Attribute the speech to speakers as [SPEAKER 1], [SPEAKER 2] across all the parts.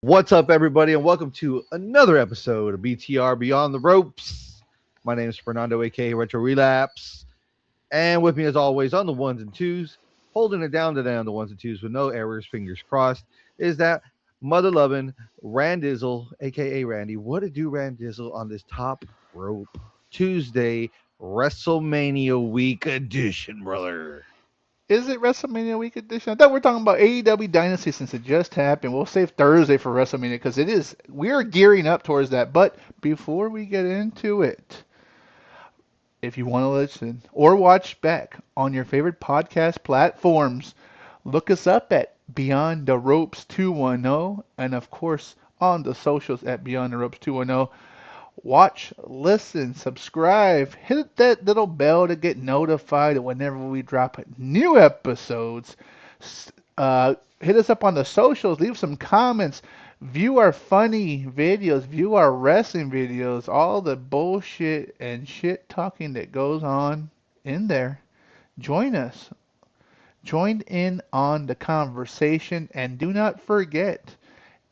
[SPEAKER 1] What's up, everybody, and welcome to another episode of BTR Beyond the Ropes. My name is Fernando, aka Retro Relapse, and with me, as always, on the ones and twos, holding it down today on the ones and twos with no errors, fingers crossed, is that mother loving Randizzle, aka Randy. What to do, Randizzle, on this top rope Tuesday WrestleMania week edition, brother?
[SPEAKER 2] Is it WrestleMania Week edition? I thought we were talking about AEW Dynasty since it just happened. We'll save Thursday for WrestleMania because it is. We're gearing up towards that. But before we get into it, if you want to listen or watch back on your favorite podcast platforms, look us up at Beyond the Ropes 210, and of course on the socials at Beyond the Ropes 210. Watch, listen, subscribe, hit that little bell to get notified whenever we drop new episodes. Hit us up on the socials, leave some comments, view our funny videos, view our wrestling videos, all the bullshit and shit talking that goes on in there. Join us. Join in on the conversation, and do not forget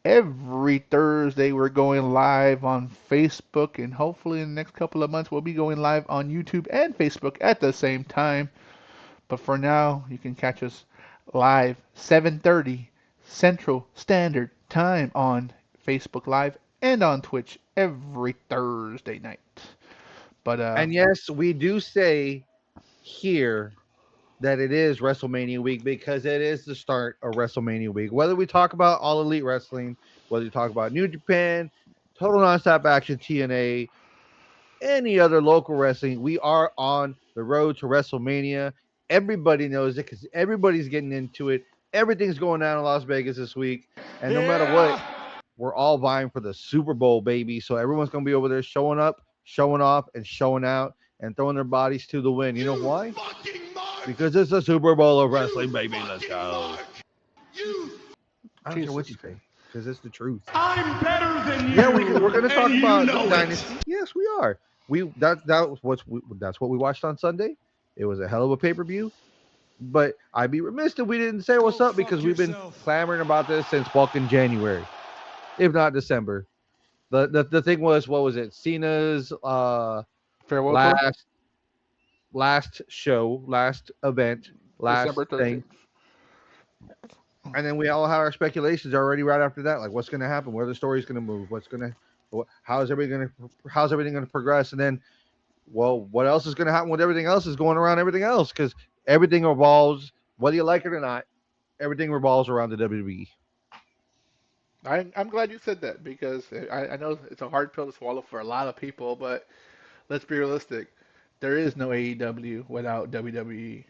[SPEAKER 2] every Thursday we're going live on Facebook, and hopefully in the next couple of months we'll be going live on YouTube and Facebook at the same time. But for now, you can catch us live 7:30 Central Standard Time on Facebook Live and on Twitch every Thursday night. But
[SPEAKER 1] And yes, we do say here that it is WrestleMania week because it is the start of WrestleMania week. Whether we talk about All Elite Wrestling, whether we talk about New Japan, Total Nonstop Action, TNA, any other local wrestling, we are on the road to WrestleMania. Everybody knows it because everybody's getting into it. Everything's going down in Las Vegas this week. And no matter what, we're all vying for the Super Bowl, baby. So everyone's going to be over there showing up, showing off, and showing out and throwing their bodies to the wind. You know why? Because it's the Super Bowl of wrestling, baby. Let's go. I don't care what you
[SPEAKER 2] Jesus.
[SPEAKER 1] say, because it's the truth.
[SPEAKER 3] I'm better than
[SPEAKER 1] Yeah,
[SPEAKER 3] you,
[SPEAKER 1] we're gonna talk
[SPEAKER 3] and you
[SPEAKER 1] about
[SPEAKER 3] know it.
[SPEAKER 1] Dynasty. Yes, we are. That's what we watched on Sunday. It was a hell of a pay per view. But I'd be remiss if we didn't say what's up because we've been clamoring about this since fucking January, if not December. The thing was, what was it? Cena's
[SPEAKER 2] Farewell tour,
[SPEAKER 1] last last show, last event, last
[SPEAKER 2] December
[SPEAKER 1] thing.
[SPEAKER 2] 13th.
[SPEAKER 1] And then we all have our speculations already right after that, like what's going to happen, where the story's going to move, how's everything going to progress, and then, well, what else is going to happen with everything else is going around everything else because everything revolves, whether you like it or not, everything revolves around the WWE.
[SPEAKER 2] I'm glad you said that because I know it's a hard pill to swallow for a lot of people, but let's be realistic. There is no AEW without WWE.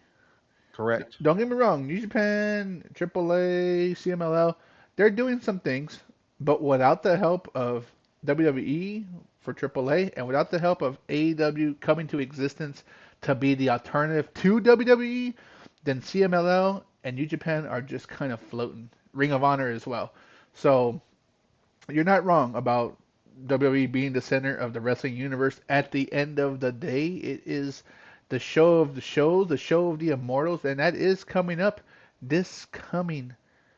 [SPEAKER 1] Correct.
[SPEAKER 2] Don't get me wrong, New Japan, AAA, CMLL, they're doing some things, but without the help of WWE for AAA and without the help of AEW coming to existence to be the alternative to WWE, then CMLL and New Japan are just kind of floating. Ring of Honor as well. So you're not wrong about WWE being the center of the wrestling universe. At the end of the day, it is the show of the shows, the show of the immortals, and that is coming up this coming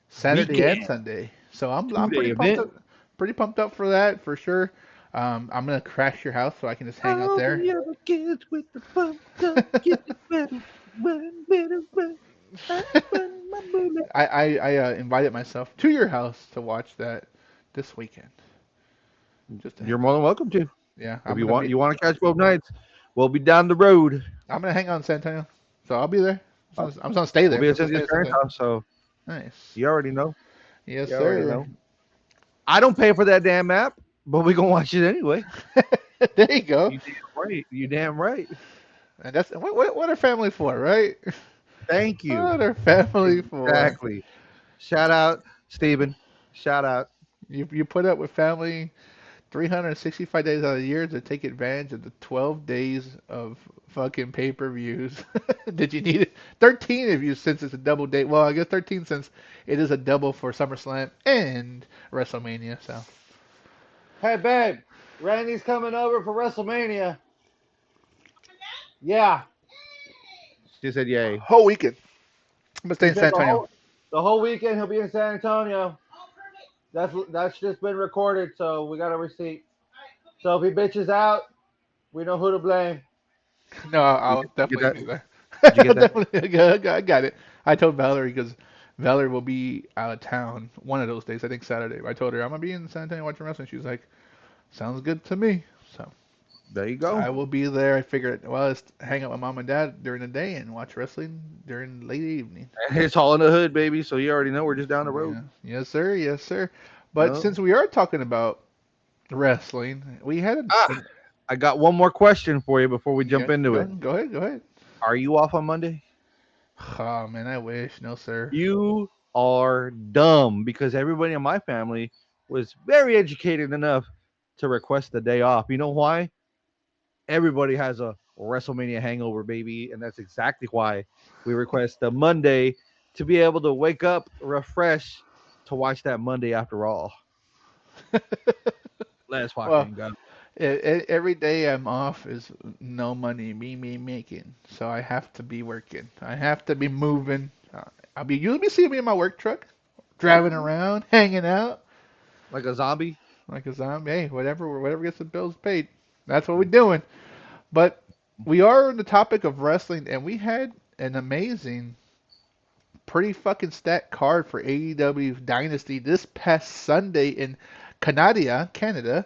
[SPEAKER 2] Saturday and
[SPEAKER 1] Weekend,
[SPEAKER 2] Sunday. So I'm
[SPEAKER 1] 2 day
[SPEAKER 2] up,
[SPEAKER 1] event.
[SPEAKER 2] pretty pumped up for that for sure. I'm gonna crash your house so I can just hang out
[SPEAKER 1] All
[SPEAKER 2] there.
[SPEAKER 1] the other kids with the pumped up kids better run, better run. I run my bullet.
[SPEAKER 2] I invited myself to your house to watch that this weekend. Just to,
[SPEAKER 1] You're more than welcome to.
[SPEAKER 2] yeah,
[SPEAKER 1] If you want to catch both nights, we'll be down the road.
[SPEAKER 2] I'm gonna hang out in San Antonio, so I'll be there.
[SPEAKER 1] Uh,
[SPEAKER 2] I'm just gonna stay
[SPEAKER 1] we'll
[SPEAKER 2] there.
[SPEAKER 1] be
[SPEAKER 2] I'm
[SPEAKER 1] at
[SPEAKER 2] just gonna stay
[SPEAKER 1] Cynthia's
[SPEAKER 2] at San
[SPEAKER 1] parents'
[SPEAKER 2] Antonio.
[SPEAKER 1] house, so
[SPEAKER 2] Nice.
[SPEAKER 1] you already know.
[SPEAKER 2] Yes,
[SPEAKER 1] You already
[SPEAKER 2] sir.
[SPEAKER 1] know. I don't pay for that damn app, but we gonna watch it anyway.
[SPEAKER 2] There you go.
[SPEAKER 1] You damn right. You damn right.
[SPEAKER 2] And that's what are family for, right?
[SPEAKER 1] Thank you.
[SPEAKER 2] What are family for?
[SPEAKER 1] Exactly. Shout out, Steven. Shout out.
[SPEAKER 2] You put up with family 365 days out of the year to take advantage of the 12 days of fucking pay-per-views. Did you need it? 13 of you since it's a double date. Well, I guess 13 since it is a double for SummerSlam and WrestleMania. So
[SPEAKER 1] Hey, babe. Randy's coming over for WrestleMania. Yeah. She said, "Yay."
[SPEAKER 2] whole weekend. I'm gonna stay
[SPEAKER 1] She
[SPEAKER 2] in San
[SPEAKER 1] said
[SPEAKER 2] Antonio.
[SPEAKER 1] the whole weekend he'll be in San Antonio. That's just been recorded, so we got a receipt. So if he bitches out, we know who to blame.
[SPEAKER 2] No,
[SPEAKER 1] You
[SPEAKER 2] I'll
[SPEAKER 1] get
[SPEAKER 2] definitely
[SPEAKER 1] that?
[SPEAKER 2] be there.
[SPEAKER 1] Did you get that?
[SPEAKER 2] Definitely, I got it. I told Valerie because Valerie will be out of town one of those days. I think Saturday. I told her I'm gonna be in San Antonio watching wrestling. She's like, "Sounds good to me." So
[SPEAKER 1] There you go.
[SPEAKER 2] I will be there. I figured, well, let's hang out with mom and dad during the day and watch wrestling during the late evening.
[SPEAKER 1] And it's all in the hood, baby. So you already know we're just down the road.
[SPEAKER 2] Yeah, yes, sir, yes, sir. But
[SPEAKER 1] No.
[SPEAKER 2] since we are talking about wrestling, we had
[SPEAKER 1] Ah, I got one more question for you before we
[SPEAKER 2] yeah,
[SPEAKER 1] jump into it.
[SPEAKER 2] go ahead, go ahead.
[SPEAKER 1] Are you off on Monday?
[SPEAKER 2] Oh man, I wish. No, sir.
[SPEAKER 1] You are dumb because everybody in my family was very educated enough to request the day off. You know why? Everybody has a WrestleMania hangover, baby, and that's exactly why we request the Monday to be able to wake up refreshed to watch that Monday after all. Let's
[SPEAKER 2] Well,
[SPEAKER 1] fucking go.
[SPEAKER 2] every day I'm off is no money, me making. So I have to be working. I have to be moving. You'll be seeing me in my work truck, driving
[SPEAKER 1] Okay.
[SPEAKER 2] around, hanging out
[SPEAKER 1] Like a zombie.
[SPEAKER 2] like a zombie. Hey, whatever gets the bills paid. That's what we're doing. But we are on the topic of wrestling, and we had an amazing, pretty fucking stacked card for AEW Dynasty this past Sunday in Canada,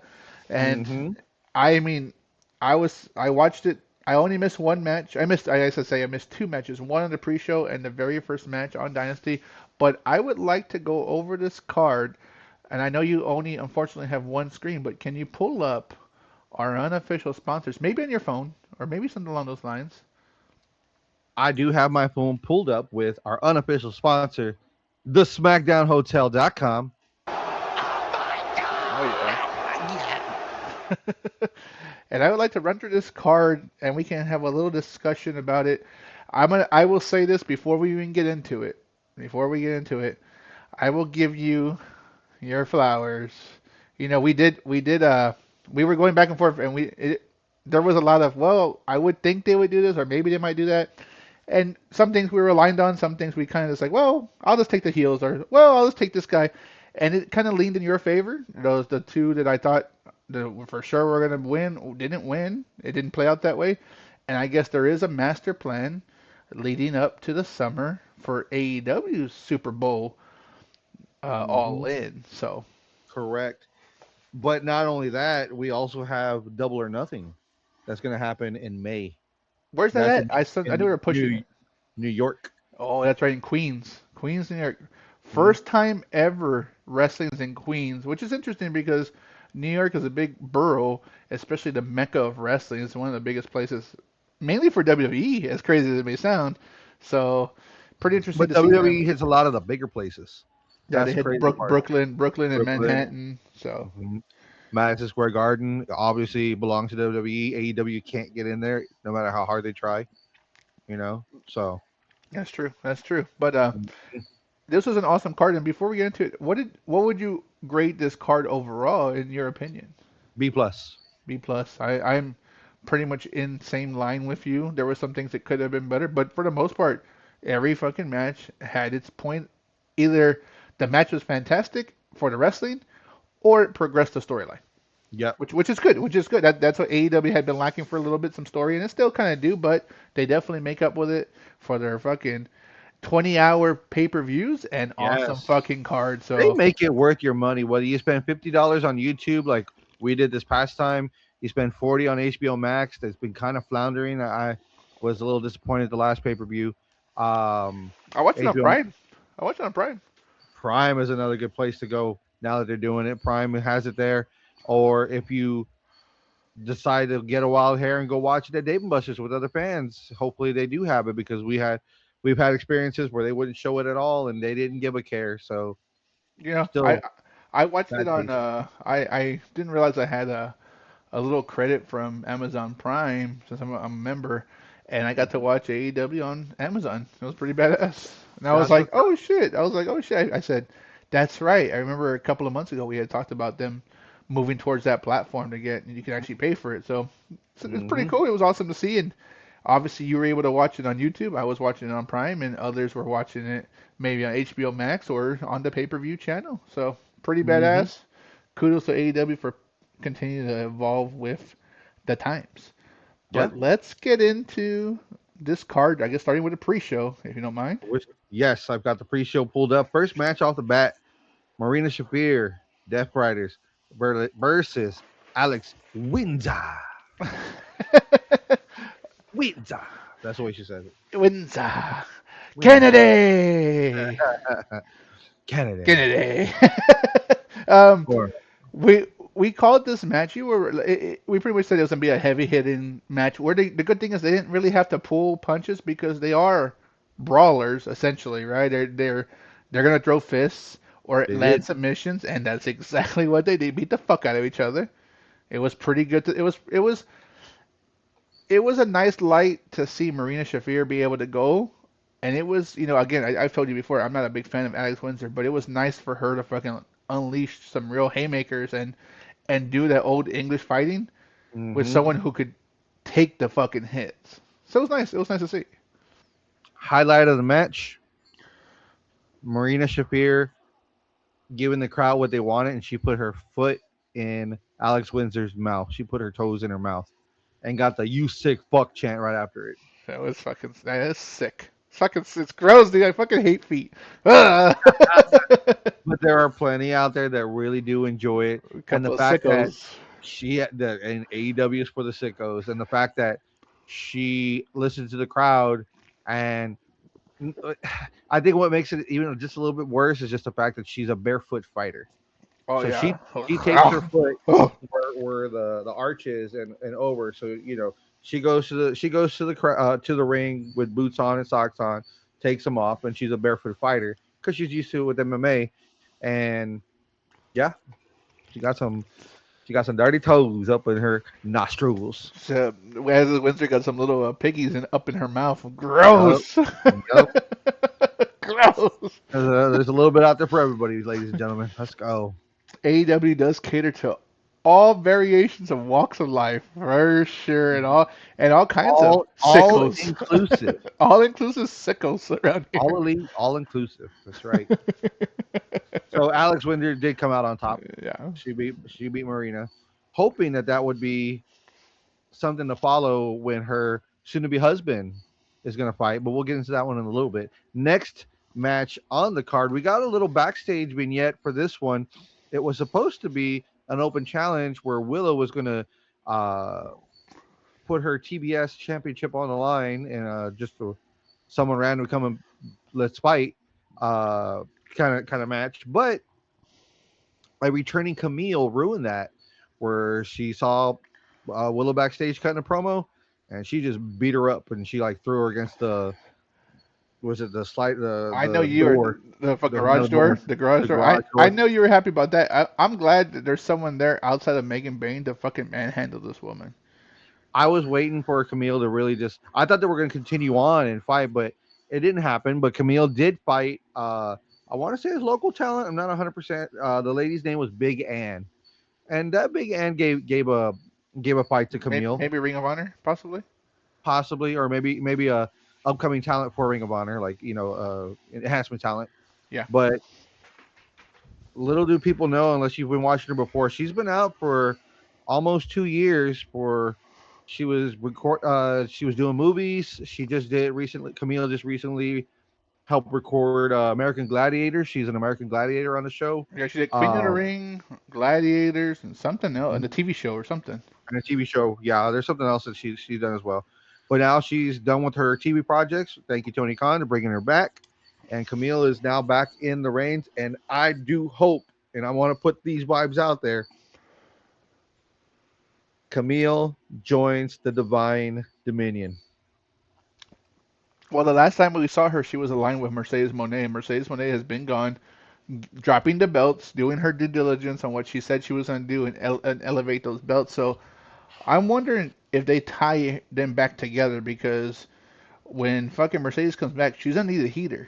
[SPEAKER 2] and
[SPEAKER 1] Mm-hmm.
[SPEAKER 2] I mean, I watched it. I only missed one match. I should say I missed two matches. One on the pre-show and the very first match on Dynasty. But I would like to go over this card, and I know you only unfortunately have one screen. But can you pull up our unofficial sponsors, maybe on your phone or maybe something along those lines?
[SPEAKER 1] I do have my phone pulled up with our unofficial sponsor, the SmackDownHotel.com.
[SPEAKER 2] Oh yeah. And I would like to run through this card, and we can have a little discussion about it. I will say this before we even get into it. Before we get into it, I will give you your flowers. We were going back and forth, and there was a lot of, well, I would think they would do this, or maybe they might do that. And some things we were aligned on, some things we kind of just like, well, I'll just take the heels, or well, I'll just take this guy. And it kind of leaned in your favor. Those the two that I thought that for sure were gonna win didn't win. It didn't play out that way. And I guess there is a master plan leading up to the summer for AEW's Super Bowl
[SPEAKER 1] Mm-hmm.
[SPEAKER 2] All In. So
[SPEAKER 1] Correct. But not only that, we also have Double or Nothing. That's going to happen in May.
[SPEAKER 2] where's that
[SPEAKER 1] That's
[SPEAKER 2] at? I knew
[SPEAKER 1] in
[SPEAKER 2] we were pushing it.
[SPEAKER 1] New York.
[SPEAKER 2] Oh, that's right, in Queens. Queens, New York.
[SPEAKER 1] Mhm.
[SPEAKER 2] First time ever wrestling's in Queens, which is interesting because New York is a big borough, especially the mecca of wrestling. It's one of the biggest places, mainly for WWE, as crazy as it may sound. So, pretty interesting
[SPEAKER 1] But
[SPEAKER 2] to see them.
[SPEAKER 1] WWE hits a lot of the bigger places.
[SPEAKER 2] Yeah,
[SPEAKER 1] That's
[SPEAKER 2] they
[SPEAKER 1] the
[SPEAKER 2] hit
[SPEAKER 1] crazy part.
[SPEAKER 2] Brooklyn, and
[SPEAKER 1] Brooklyn,
[SPEAKER 2] Manhattan. So,
[SPEAKER 1] mhm. Madison Square Garden obviously belongs to WWE. AEW can't get in there no matter how hard they try. You know, so
[SPEAKER 2] that's true. That's true. But
[SPEAKER 1] mhm.
[SPEAKER 2] this was an awesome card. And before we get into it, what would you grade this card overall in your opinion?
[SPEAKER 1] B plus.
[SPEAKER 2] B plus. I'm pretty much in same line with you. There were some things that could have been better, but for the most part, every fucking match had its point. Either the match was fantastic for the wrestling, or it progressed the storyline,
[SPEAKER 1] Yep.
[SPEAKER 2] which is good. Which is good. That's what AEW had been lacking for a little bit, some story, and it still kind of do, but they definitely make up with it for their fucking 20-hour pay-per-views and awesome
[SPEAKER 1] Yes.
[SPEAKER 2] fucking cards.
[SPEAKER 1] They
[SPEAKER 2] So
[SPEAKER 1] make it worth your money. Whether you spend $50 on YouTube, like we did this past time, you spend 40 on HBO Max. That's been kind of floundering. I was a little disappointed at the last pay per view.
[SPEAKER 2] I watched it on
[SPEAKER 1] HBO
[SPEAKER 2] Prime. I watched it on Prime.
[SPEAKER 1] Prime is another good place to go now that they're doing it. Prime has it there. Or if you decide to get a wild hair and go watch it at Dave and Buster's with other fans, hopefully they do have it because we've had experiences where they wouldn't show it at all and they didn't give a care. So
[SPEAKER 2] You know,
[SPEAKER 1] still
[SPEAKER 2] I watched it
[SPEAKER 1] bad
[SPEAKER 2] on
[SPEAKER 1] taste.
[SPEAKER 2] I didn't realize I had a little credit from Amazon Prime since I'm a member, and I got to watch AEW on Amazon. It was pretty badass. And I was
[SPEAKER 1] That's
[SPEAKER 2] like,
[SPEAKER 1] what's
[SPEAKER 2] oh shit. I was like, oh shit. I said, that's right. I remember a couple of months ago we had talked about them moving towards that platform to get and you can actually pay for it. So it's pretty
[SPEAKER 1] mm-hmm.
[SPEAKER 2] cool. It was awesome to see, and obviously you were able to watch it on YouTube. I was watching it on Prime, and others were watching it maybe on HBO Max or on the pay-per-view channel. So pretty
[SPEAKER 1] Mm-hmm.
[SPEAKER 2] badass. Kudos to AEW for continuing to evolve with the times.
[SPEAKER 1] Yeah.
[SPEAKER 2] But let's get into this card. I guess starting with the pre-show, if you don't mind.
[SPEAKER 1] Yes, I've got the pre-show pulled up. First match off the bat: Marina Shafir, Death Riders versus Alex Windsor. Windsor. That's the way she says it.
[SPEAKER 2] Windsor,
[SPEAKER 1] Windsor.
[SPEAKER 2] Kennedy,
[SPEAKER 1] Canada.
[SPEAKER 2] Kennedy. um,
[SPEAKER 1] Or
[SPEAKER 2] we we called this match. We pretty much said it was gonna be a heavy hitting match. Where the good thing is they didn't really have to pull punches because they are brawlers essentially, right? They're gonna throw fists or
[SPEAKER 1] they
[SPEAKER 2] land
[SPEAKER 1] did.
[SPEAKER 2] submissions, and that's exactly what they did. Beat the fuck out of each other. It was pretty good. It was a nice light to see Marina Shafir be able to go. And it was, again, I've told you before, I'm not a big fan of Alex Windsor, but it was nice for her to fucking unleash some real haymakers and do that old English fighting with
[SPEAKER 1] Mm-hmm.
[SPEAKER 2] someone who could take the fucking hits. So it was nice. It was nice to see.
[SPEAKER 1] Highlight of the match: Marina Shafir giving the crowd what they wanted, and she put her foot in Alex Windsor's mouth. She put her toes in her mouth, and got the "you sick fuck" chant right after it.
[SPEAKER 2] That is sick. It's gross, dude. I fucking hate feet. Ah!
[SPEAKER 1] But there are plenty out there that really do enjoy it,
[SPEAKER 2] A
[SPEAKER 1] and the
[SPEAKER 2] couple of
[SPEAKER 1] fact that
[SPEAKER 2] sickos.
[SPEAKER 1] and AEW is for the sickos, and the fact that she listened to the crowd, and I think what makes it even just a little bit worse is just the fact that she's a barefoot fighter.
[SPEAKER 2] Oh
[SPEAKER 1] So
[SPEAKER 2] yeah.
[SPEAKER 1] she takes her foot
[SPEAKER 2] Oh.
[SPEAKER 1] where the arch is, and over. So she goes to the ring with boots on and socks on, takes them off, and she's a barefoot fighter because she's used to it with MMA, and yeah, she got some she got some dirty toes up in her nostrils.
[SPEAKER 2] So, as Windsor got some little piggies up in her mouth.
[SPEAKER 1] Yup,
[SPEAKER 2] Gross.
[SPEAKER 1] yup.
[SPEAKER 2] Gross.
[SPEAKER 1] There's a little bit out there for everybody, ladies and gentlemen. Let's go.
[SPEAKER 2] AEW does cater to all variations of walks of life for sure, and all kinds of
[SPEAKER 1] All
[SPEAKER 2] sickos,
[SPEAKER 1] inclusive,
[SPEAKER 2] all inclusive sickos around
[SPEAKER 1] all
[SPEAKER 2] here.
[SPEAKER 1] elite, all inclusive. That's right. So Alex Winder did come out on top.
[SPEAKER 2] Yeah.
[SPEAKER 1] She beat Marina, hoping that that would be something to follow when her soon-to-be husband is going to fight. But we'll get into that one in a little bit. Next match on the card, we got a little backstage vignette for this one. It was supposed to be an open challenge where Willow was going to uh, put her TBS championship on the line, and just for someone random to come and let's fight, kind of match. But a returning Camille ruined that, where she saw Willow backstage cutting a promo, and she just beat her up, and she like threw her against the was it the slide
[SPEAKER 2] I know
[SPEAKER 1] the
[SPEAKER 2] you were
[SPEAKER 1] door
[SPEAKER 2] the
[SPEAKER 1] no
[SPEAKER 2] garage
[SPEAKER 1] door
[SPEAKER 2] door, the garage
[SPEAKER 1] the
[SPEAKER 2] door.
[SPEAKER 1] garage
[SPEAKER 2] I
[SPEAKER 1] door.
[SPEAKER 2] know you were happy about that. I'm glad that there's someone there outside of Megan Bain to fucking manhandle this woman.
[SPEAKER 1] I was waiting for Camille to really just. I thought they were going to continue on and fight, but it didn't happen. But Camille did fight. I want to say his local talent. I'm not 100%. The lady's name was Big Ann, and that Big Ann gave a fight to
[SPEAKER 2] Maybe,
[SPEAKER 1] Camille,
[SPEAKER 2] maybe Ring of Honor, possibly.
[SPEAKER 1] possibly, or maybe a upcoming talent for Ring of Honor, like enhancement talent.
[SPEAKER 2] Yeah,
[SPEAKER 1] But little do people know, unless you've been watching her before, she's been out for almost 2 years. She was doing movies. She just did recently. Camille just recently helped record American Gladiator. She's an American Gladiator on the show.
[SPEAKER 2] yeah. She did Queen of the
[SPEAKER 1] Um,
[SPEAKER 2] Ring, Gladiators, and something else, and the TV show or something.
[SPEAKER 1] and a TV show. Yeah, there's something else that she's done as well. But now she's done with her TV projects. Thank you, Tony Khan, for bringing her back. And Camille is now back in the reins. And I do hope, and I want to put these vibes out there. Camille joins the Divine Dominion.
[SPEAKER 2] Well, the last time we saw her, she was aligned with Mercedes Monet. Mercedes Monet has been gone, dropping the belts, doing her due diligence on what she said she was going to do, and elevate those belts. So I'm wondering if they tie them back together because when fucking Mercedes comes back, she's gonna need a heater.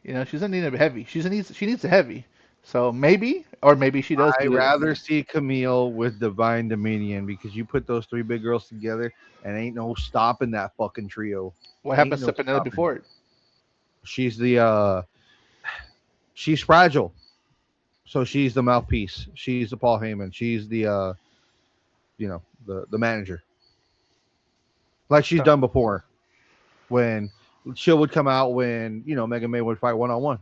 [SPEAKER 2] She's gonna need a heavy. She needs a heavy. So maybe, or maybe she does
[SPEAKER 1] I
[SPEAKER 2] do it.
[SPEAKER 1] rather see Camille with Divine Dominion because you put those three big girls together and ain't no stopping that fucking trio.
[SPEAKER 2] What
[SPEAKER 1] Ain't
[SPEAKER 2] happens
[SPEAKER 1] no
[SPEAKER 2] to Penelope
[SPEAKER 1] stopping.
[SPEAKER 2] before it?
[SPEAKER 1] She's the she's fragile. So she's the mouthpiece. She's the Paul Heyman. She's the the manager, like she's
[SPEAKER 2] So
[SPEAKER 1] done before when she would come out when Megan May would fight 1-on-1.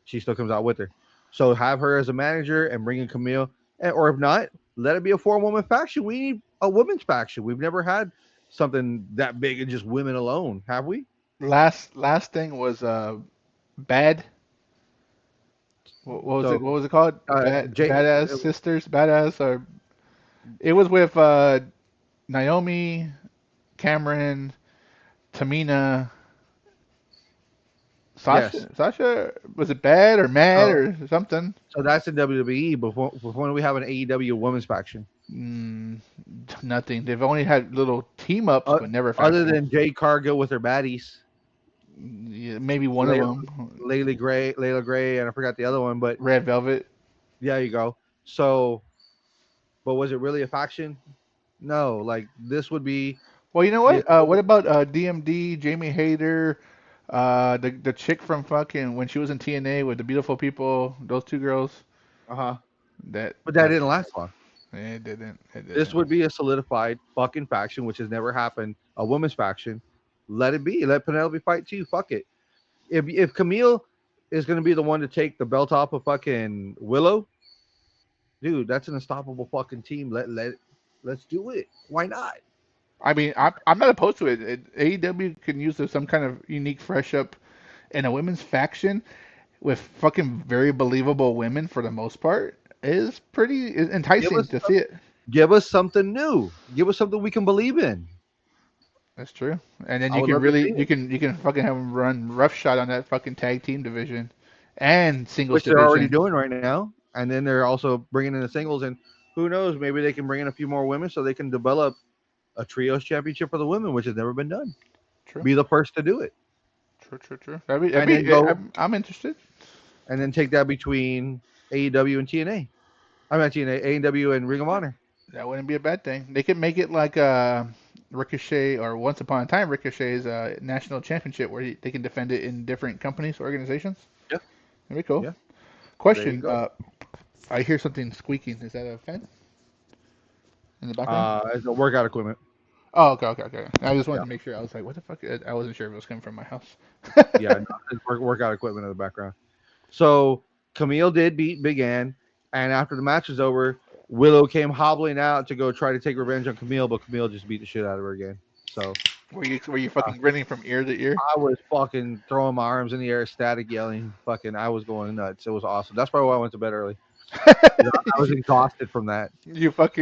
[SPEAKER 1] She still comes out with her. So have her as a manager and bring in Camille, or if not, let it be a 4-woman faction. We need a women's faction. We've never had something that big and just women alone, have we?
[SPEAKER 2] last thing was bad. What was it?
[SPEAKER 1] So
[SPEAKER 2] What was it called?
[SPEAKER 1] Jay,
[SPEAKER 2] Badass sisters. Badass. Or it was with Naomi, Cameron, Tamina,
[SPEAKER 1] yes.
[SPEAKER 2] Sasha. Sasha. Was it bad or mad
[SPEAKER 1] So
[SPEAKER 2] or something?
[SPEAKER 1] so that's in WWE. Before we have an AEW women's faction,
[SPEAKER 2] Mm, nothing. They've only had little team ups,
[SPEAKER 1] uh,
[SPEAKER 2] but never
[SPEAKER 1] other
[SPEAKER 2] factions.
[SPEAKER 1] than Jade Cargill with her baddies,
[SPEAKER 2] Yeah, maybe one of
[SPEAKER 1] Lay,
[SPEAKER 2] them.
[SPEAKER 1] Layla Gray, and I forgot the other one, but
[SPEAKER 2] Red Velvet.
[SPEAKER 1] yeah, you go. So, but was it really a faction? No, like this would be
[SPEAKER 2] Well, you know
[SPEAKER 1] the
[SPEAKER 2] what? What about DMD, Jamie Hayter, the chick from fucking when she was in TNA with the beautiful people, those two girls.
[SPEAKER 1] uh-huh.
[SPEAKER 2] That
[SPEAKER 1] But that
[SPEAKER 2] that
[SPEAKER 1] didn't last long.
[SPEAKER 2] it didn't. It
[SPEAKER 1] This
[SPEAKER 2] didn't.
[SPEAKER 1] would be a solidified fucking faction, which has never happened. A women's faction. Let it be. Let Penelope fight too. Fuck it. If Camille is gonna be the one to take the belt off of fucking Willow, dude, that's an unstoppable fucking team. Let's do it. Why not?
[SPEAKER 2] I mean, I'm not opposed to it. AEW can use some kind of unique fresh up in a women's faction with fucking very believable women for the most part is pretty
[SPEAKER 1] Give
[SPEAKER 2] enticing
[SPEAKER 1] us
[SPEAKER 2] to see it.
[SPEAKER 1] give us something new. Give us something we can believe in.
[SPEAKER 2] That's true. And then
[SPEAKER 1] I
[SPEAKER 2] you
[SPEAKER 1] would
[SPEAKER 2] can
[SPEAKER 1] love to
[SPEAKER 2] really
[SPEAKER 1] see it,
[SPEAKER 2] you can fucking have them run roughshod on that fucking tag team division and singles
[SPEAKER 1] which they're already
[SPEAKER 2] division.
[SPEAKER 1] doing right now. And then they're also bringing in the singles, and who knows, maybe they can bring in a few more women so they can develop a trios championship for the women, which has never been done.
[SPEAKER 2] True.
[SPEAKER 1] Be the first to do it,
[SPEAKER 2] True.
[SPEAKER 1] and then go
[SPEAKER 2] I'm interested.
[SPEAKER 1] and then take that between AEW and TNA. I'm not TNA, AEW and Ring of Honor.
[SPEAKER 2] That wouldn't be a bad thing. They could make it like Ricochet or Once Upon a Time Ricochet's national championship where they can defend it in different companies, organizations.
[SPEAKER 1] Yeah,
[SPEAKER 2] That'd be cool.
[SPEAKER 1] yeah. There you
[SPEAKER 2] Question:
[SPEAKER 1] go.
[SPEAKER 2] I hear something squeaking. Is that a fan in the background?
[SPEAKER 1] As a workout equipment.
[SPEAKER 2] Oh, okay. I just wanted
[SPEAKER 1] Yeah,
[SPEAKER 2] to make sure. I was like, what the fuck? I wasn't sure if it was coming from my house.
[SPEAKER 1] yeah. No, it's workout equipment in the background. So Camille did beat Big Ann, and after the match was over, Willow came hobbling out to go try to take revenge on Camille, but Camille just beat the shit out of her again. So
[SPEAKER 2] Were you
[SPEAKER 1] uh,
[SPEAKER 2] fucking grinning from ear to ear?
[SPEAKER 1] I was fucking throwing my arms in the air, static yelling, fucking. I was going nuts. It was awesome. That's probably why I went to bed early. I was exhausted from that.
[SPEAKER 2] You like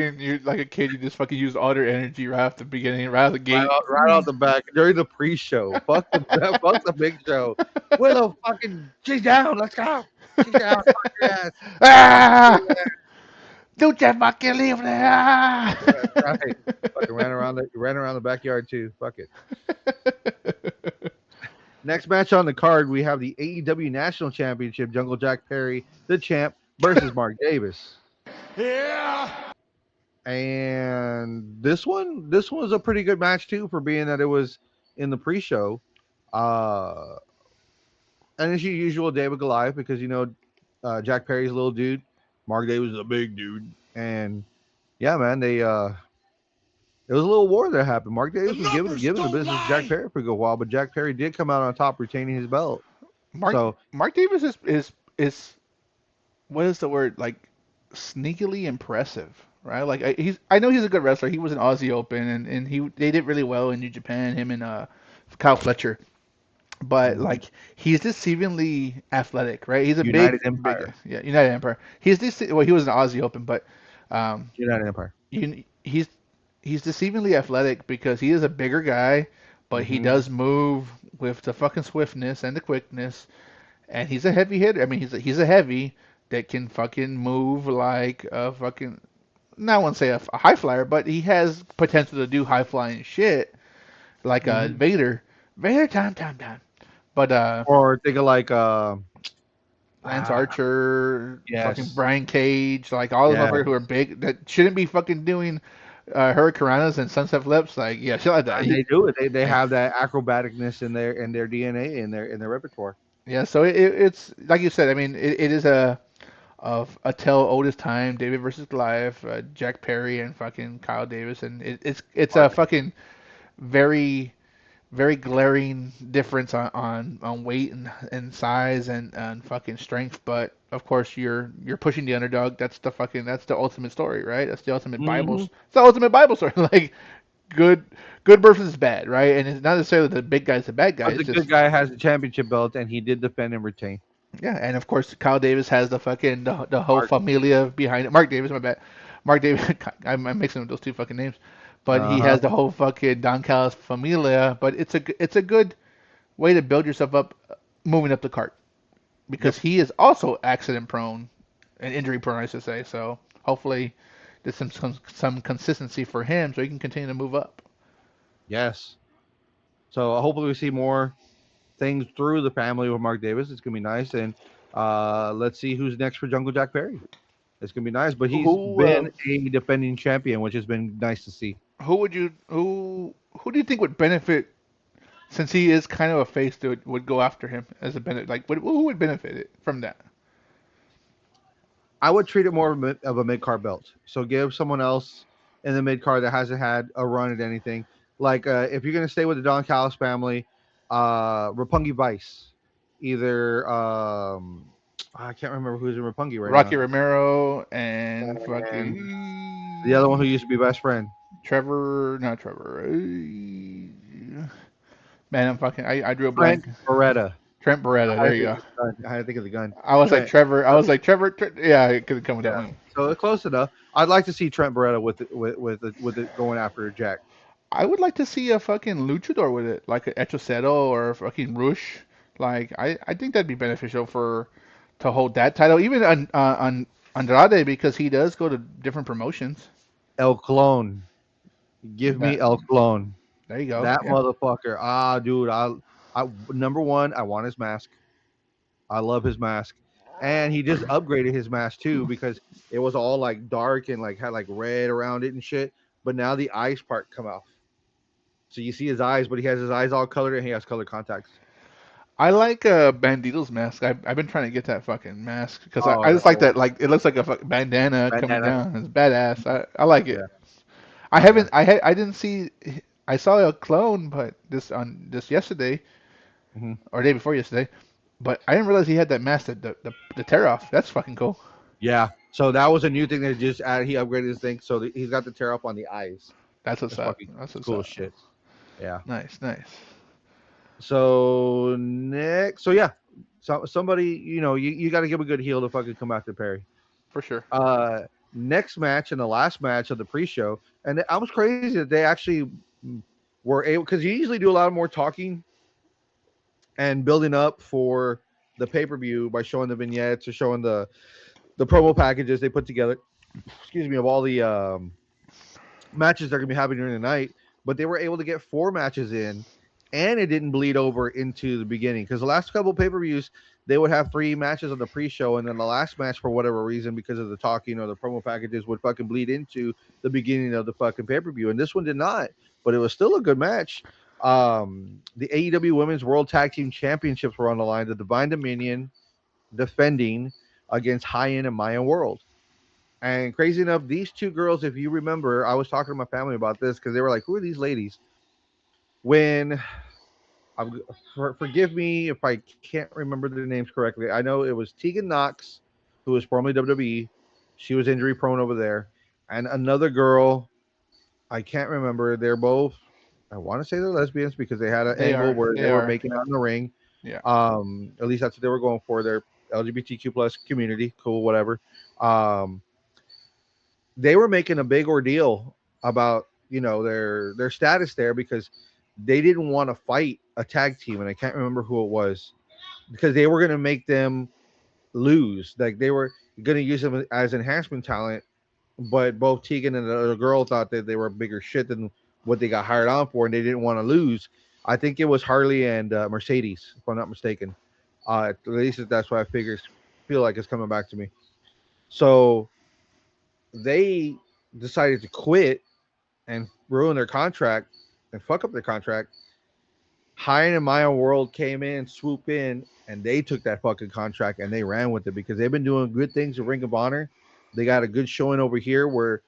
[SPEAKER 2] a kid. You just fucking use all your energy right off the beginning, right out the gate.
[SPEAKER 1] Right out the back during the pre-show. Fuck the fuck the big show. Willow, fucking, she's down. Let's go. She's down. Fuck your ass.
[SPEAKER 2] Ah! Don't you fucking leave there! Ah!
[SPEAKER 1] That's right. Fucking ran around the backyard too. Fuck it. Next match on the card, we have the AEW National Championship. Jungle Jack Perry, the champ, versus Mark Davis.
[SPEAKER 2] Yeah.
[SPEAKER 1] And this one was a pretty good match too, for being that it was in the pre-show. Uh, and it's your usual David Goliath, because Jack Perry's a little dude, Mark Davis is a big dude, and yeah, man, it was a little war that happened. Mark
[SPEAKER 2] The
[SPEAKER 1] Davis was
[SPEAKER 2] numbers
[SPEAKER 1] giving the
[SPEAKER 2] don't
[SPEAKER 1] business to Jack
[SPEAKER 2] lie.
[SPEAKER 1] Perry for a good while, but Jack Perry did come out on top, retaining his belt.
[SPEAKER 2] Mark
[SPEAKER 1] So
[SPEAKER 2] Mark Davis is what is the word like sneakily impressive, right? Like I know he's a good wrestler. He was in Aussie Open and they did really well in New Japan. Him and Kyle Fletcher. But
[SPEAKER 1] mhm.
[SPEAKER 2] like he's deceivingly athletic, right? He's a
[SPEAKER 1] United
[SPEAKER 2] big
[SPEAKER 1] Empire,
[SPEAKER 2] yeah United Empire. Well he was in Aussie Open, but um
[SPEAKER 1] United Empire.
[SPEAKER 2] you, he's deceivingly athletic because he is a bigger guy, but he
[SPEAKER 1] Hmm.
[SPEAKER 2] does move with the fucking swiftness and the quickness, and he's a heavy hitter. I mean he's a heavy that can fucking move like a fucking not I won't say a high flyer, but he has potential to do high flying shit like
[SPEAKER 1] Hmm.
[SPEAKER 2] Vader. Vader time. But
[SPEAKER 1] Or think of like
[SPEAKER 2] Lance
[SPEAKER 1] ah
[SPEAKER 2] Archer, fucking
[SPEAKER 1] yes,
[SPEAKER 2] Brian Cage, like all those
[SPEAKER 1] yeah,
[SPEAKER 2] motherfuckers who are big that shouldn't be fucking doing Hurricanranas and Sunset Flips, like yeah, shit like that.
[SPEAKER 1] and they do it. They
[SPEAKER 2] Like,
[SPEAKER 1] have that acrobaticness in their DNA, in their repertoire.
[SPEAKER 2] yeah, so it's like you said. I mean, it is a of Attell Otis time, David versus Goliath, Jack Perry and fucking Kyle Davis, and it's a
[SPEAKER 1] Mark.
[SPEAKER 2] fucking very very glaring difference on weight and size and fucking strength. But of course, you're pushing the underdog. That's the ultimate story, right? That's the ultimate Bible.
[SPEAKER 1] Mm-hmm.
[SPEAKER 2] It's the ultimate Bible story. Like good good versus bad, right? And it's not necessarily the big guy's the bad guy.
[SPEAKER 1] But
[SPEAKER 2] It's
[SPEAKER 1] the good
[SPEAKER 2] just
[SPEAKER 1] guy has the championship belt, and he did defend and retain.
[SPEAKER 2] yeah. And of course, Kyle Davis has the whole
[SPEAKER 1] Mark.
[SPEAKER 2] familia behind it. Mark Davis, my bad. Mark Davis. I'm mixing up those two fucking names. But
[SPEAKER 1] Uh
[SPEAKER 2] he
[SPEAKER 1] huh.
[SPEAKER 2] has the whole fucking Don Callis familia. But it's a good way to build yourself up moving up the cart because
[SPEAKER 1] Yep.
[SPEAKER 2] he is also accident prone and injury prone, I should say. So hopefully there's some consistency for him so he can continue to move up.
[SPEAKER 1] Yes. So hopefully we see more things through the family with Mark Davis. It's gonna be nice, and let's see who's next for Jungle Jack Perry. It's gonna be nice, but he's
[SPEAKER 2] Who
[SPEAKER 1] been a defending champion, which has been nice to see.
[SPEAKER 2] who do you think would benefit since he is kind of a face that would go after him as a benefit? Like who would benefit it from that?
[SPEAKER 1] I would treat it more of a mid card belt. So give someone else in the mid card that hasn't had a run at anything. Like if you're gonna stay with the Don Callis family, Rapungi Vice, either I can't remember who's in Rapungi right
[SPEAKER 2] Rocky
[SPEAKER 1] now.
[SPEAKER 2] Romero and
[SPEAKER 1] And the other one who
[SPEAKER 2] fucking
[SPEAKER 1] used to be best friend,
[SPEAKER 2] Trevor, not Trevor. Man, I drew a
[SPEAKER 1] Trent
[SPEAKER 2] blank.
[SPEAKER 1] Beretta.
[SPEAKER 2] Trent Beretta.
[SPEAKER 1] I had
[SPEAKER 2] There
[SPEAKER 1] to
[SPEAKER 2] you
[SPEAKER 1] think
[SPEAKER 2] go.
[SPEAKER 1] of the gun. I had to think of the gun.
[SPEAKER 2] I was like
[SPEAKER 1] Trent.
[SPEAKER 2] Trevor. I
[SPEAKER 1] Uh,
[SPEAKER 2] was like Trevor. Yeah, I couldn't come with that
[SPEAKER 1] yeah.
[SPEAKER 2] one.
[SPEAKER 1] So close enough. I'd like to see Trent Beretta with it going after Jack.
[SPEAKER 2] I would like to see a fucking luchador with it, like a Echoseto or a fucking Rush. Like I think that'd be beneficial for to hold that title, even on Andrade because he does go to different promotions.
[SPEAKER 1] El Clone. Give me
[SPEAKER 2] That
[SPEAKER 1] El Clone.
[SPEAKER 2] there you go.
[SPEAKER 1] That
[SPEAKER 2] Yeah,
[SPEAKER 1] motherfucker. Ah, dude. I number one. I want his mask. I love his mask, and he just upgraded his mask too because it was all like dark and like had like red around it and shit. But now the eyes part come off, so you see his eyes, but he has his eyes all colored and he has color contacts.
[SPEAKER 2] I like Bandito's mask. I've been trying to get that fucking mask because I
[SPEAKER 1] Oh,
[SPEAKER 2] just like that. Like it looks like a bandana coming
[SPEAKER 1] bandana.
[SPEAKER 2] down. It's badass. I like
[SPEAKER 1] Yeah.
[SPEAKER 2] it. I
[SPEAKER 1] Oh yeah.
[SPEAKER 2] haven't. I didn't see. I saw a clone, but this yesterday
[SPEAKER 1] Hmm.
[SPEAKER 2] or day before yesterday. But I didn't realize he had that mask, the tear off. That's fucking cool.
[SPEAKER 1] Yeah. So that was a new thing that just added. He upgraded his thing, so he's got the tear up on the eyes.
[SPEAKER 2] That's what's
[SPEAKER 1] That's
[SPEAKER 2] up.
[SPEAKER 1] fucking
[SPEAKER 2] That's
[SPEAKER 1] it's
[SPEAKER 2] what's
[SPEAKER 1] cool as
[SPEAKER 2] up.
[SPEAKER 1] shit. Yeah.
[SPEAKER 2] Nice, nice,
[SPEAKER 1] So next, so yeah, somebody you got to give a good heel to fucking come after Perry.
[SPEAKER 2] for sure.
[SPEAKER 1] Uh, Next match and the last match of the pre-show, and I was crazy that they actually mm, were able because you usually do a lot more talking and building up for the pay-per-view by showing the vignettes or showing the promo packages they put together. Excuse me, of all the matches that are gonna be happening during the night, but they were able to get four matches in, and it didn't bleed over into the beginning because the last couple pay per views they would have three matches on the pre-show, and then the last match for whatever reason because of the talking or the promo packages would fucking bleed into the beginning of the fucking pay per view, and this one did not, but it was still a good match. The AEW Women's World Tag Team Championships were on the line. The Divine Dominion defending against High End and Mayan World. And crazy enough, these two girls, if you remember, I was talking to my family about this because they were like, "Who are these ladies?" When I'm, forgive me if I can't remember their names correctly. I know it was Tegan Knox, who was formerly WWE. She was injury prone over there, and another girl. I can't remember. They're both. I want to say they're lesbians because they had an
[SPEAKER 2] They
[SPEAKER 1] angle
[SPEAKER 2] are.
[SPEAKER 1] where
[SPEAKER 2] They
[SPEAKER 1] they were
[SPEAKER 2] are.
[SPEAKER 1] making out in the ring.
[SPEAKER 2] Yeah.
[SPEAKER 1] At least that's what they were going for. Their LGBTQ plus community, cool, whatever. Um, they were making a big ordeal about their status there because they didn't want to fight a tag team, and I can't remember who it was because they were going to make them lose. Like they were going to use them as enhancement talent, but both Tegan and the other girl thought that they were bigger shit than what they got hired on for, and they didn't want to lose. I think it was Harley and Mercedes, if I'm not mistaken. At least that's what I feel like it's coming back to me. So they decided to quit and ruin their contract and fuck up their contract High and Maya World came in, swoop in, and they took that fucking contract and they ran with it because they've been doing good things with Ring of Honor. They got a good showing over here where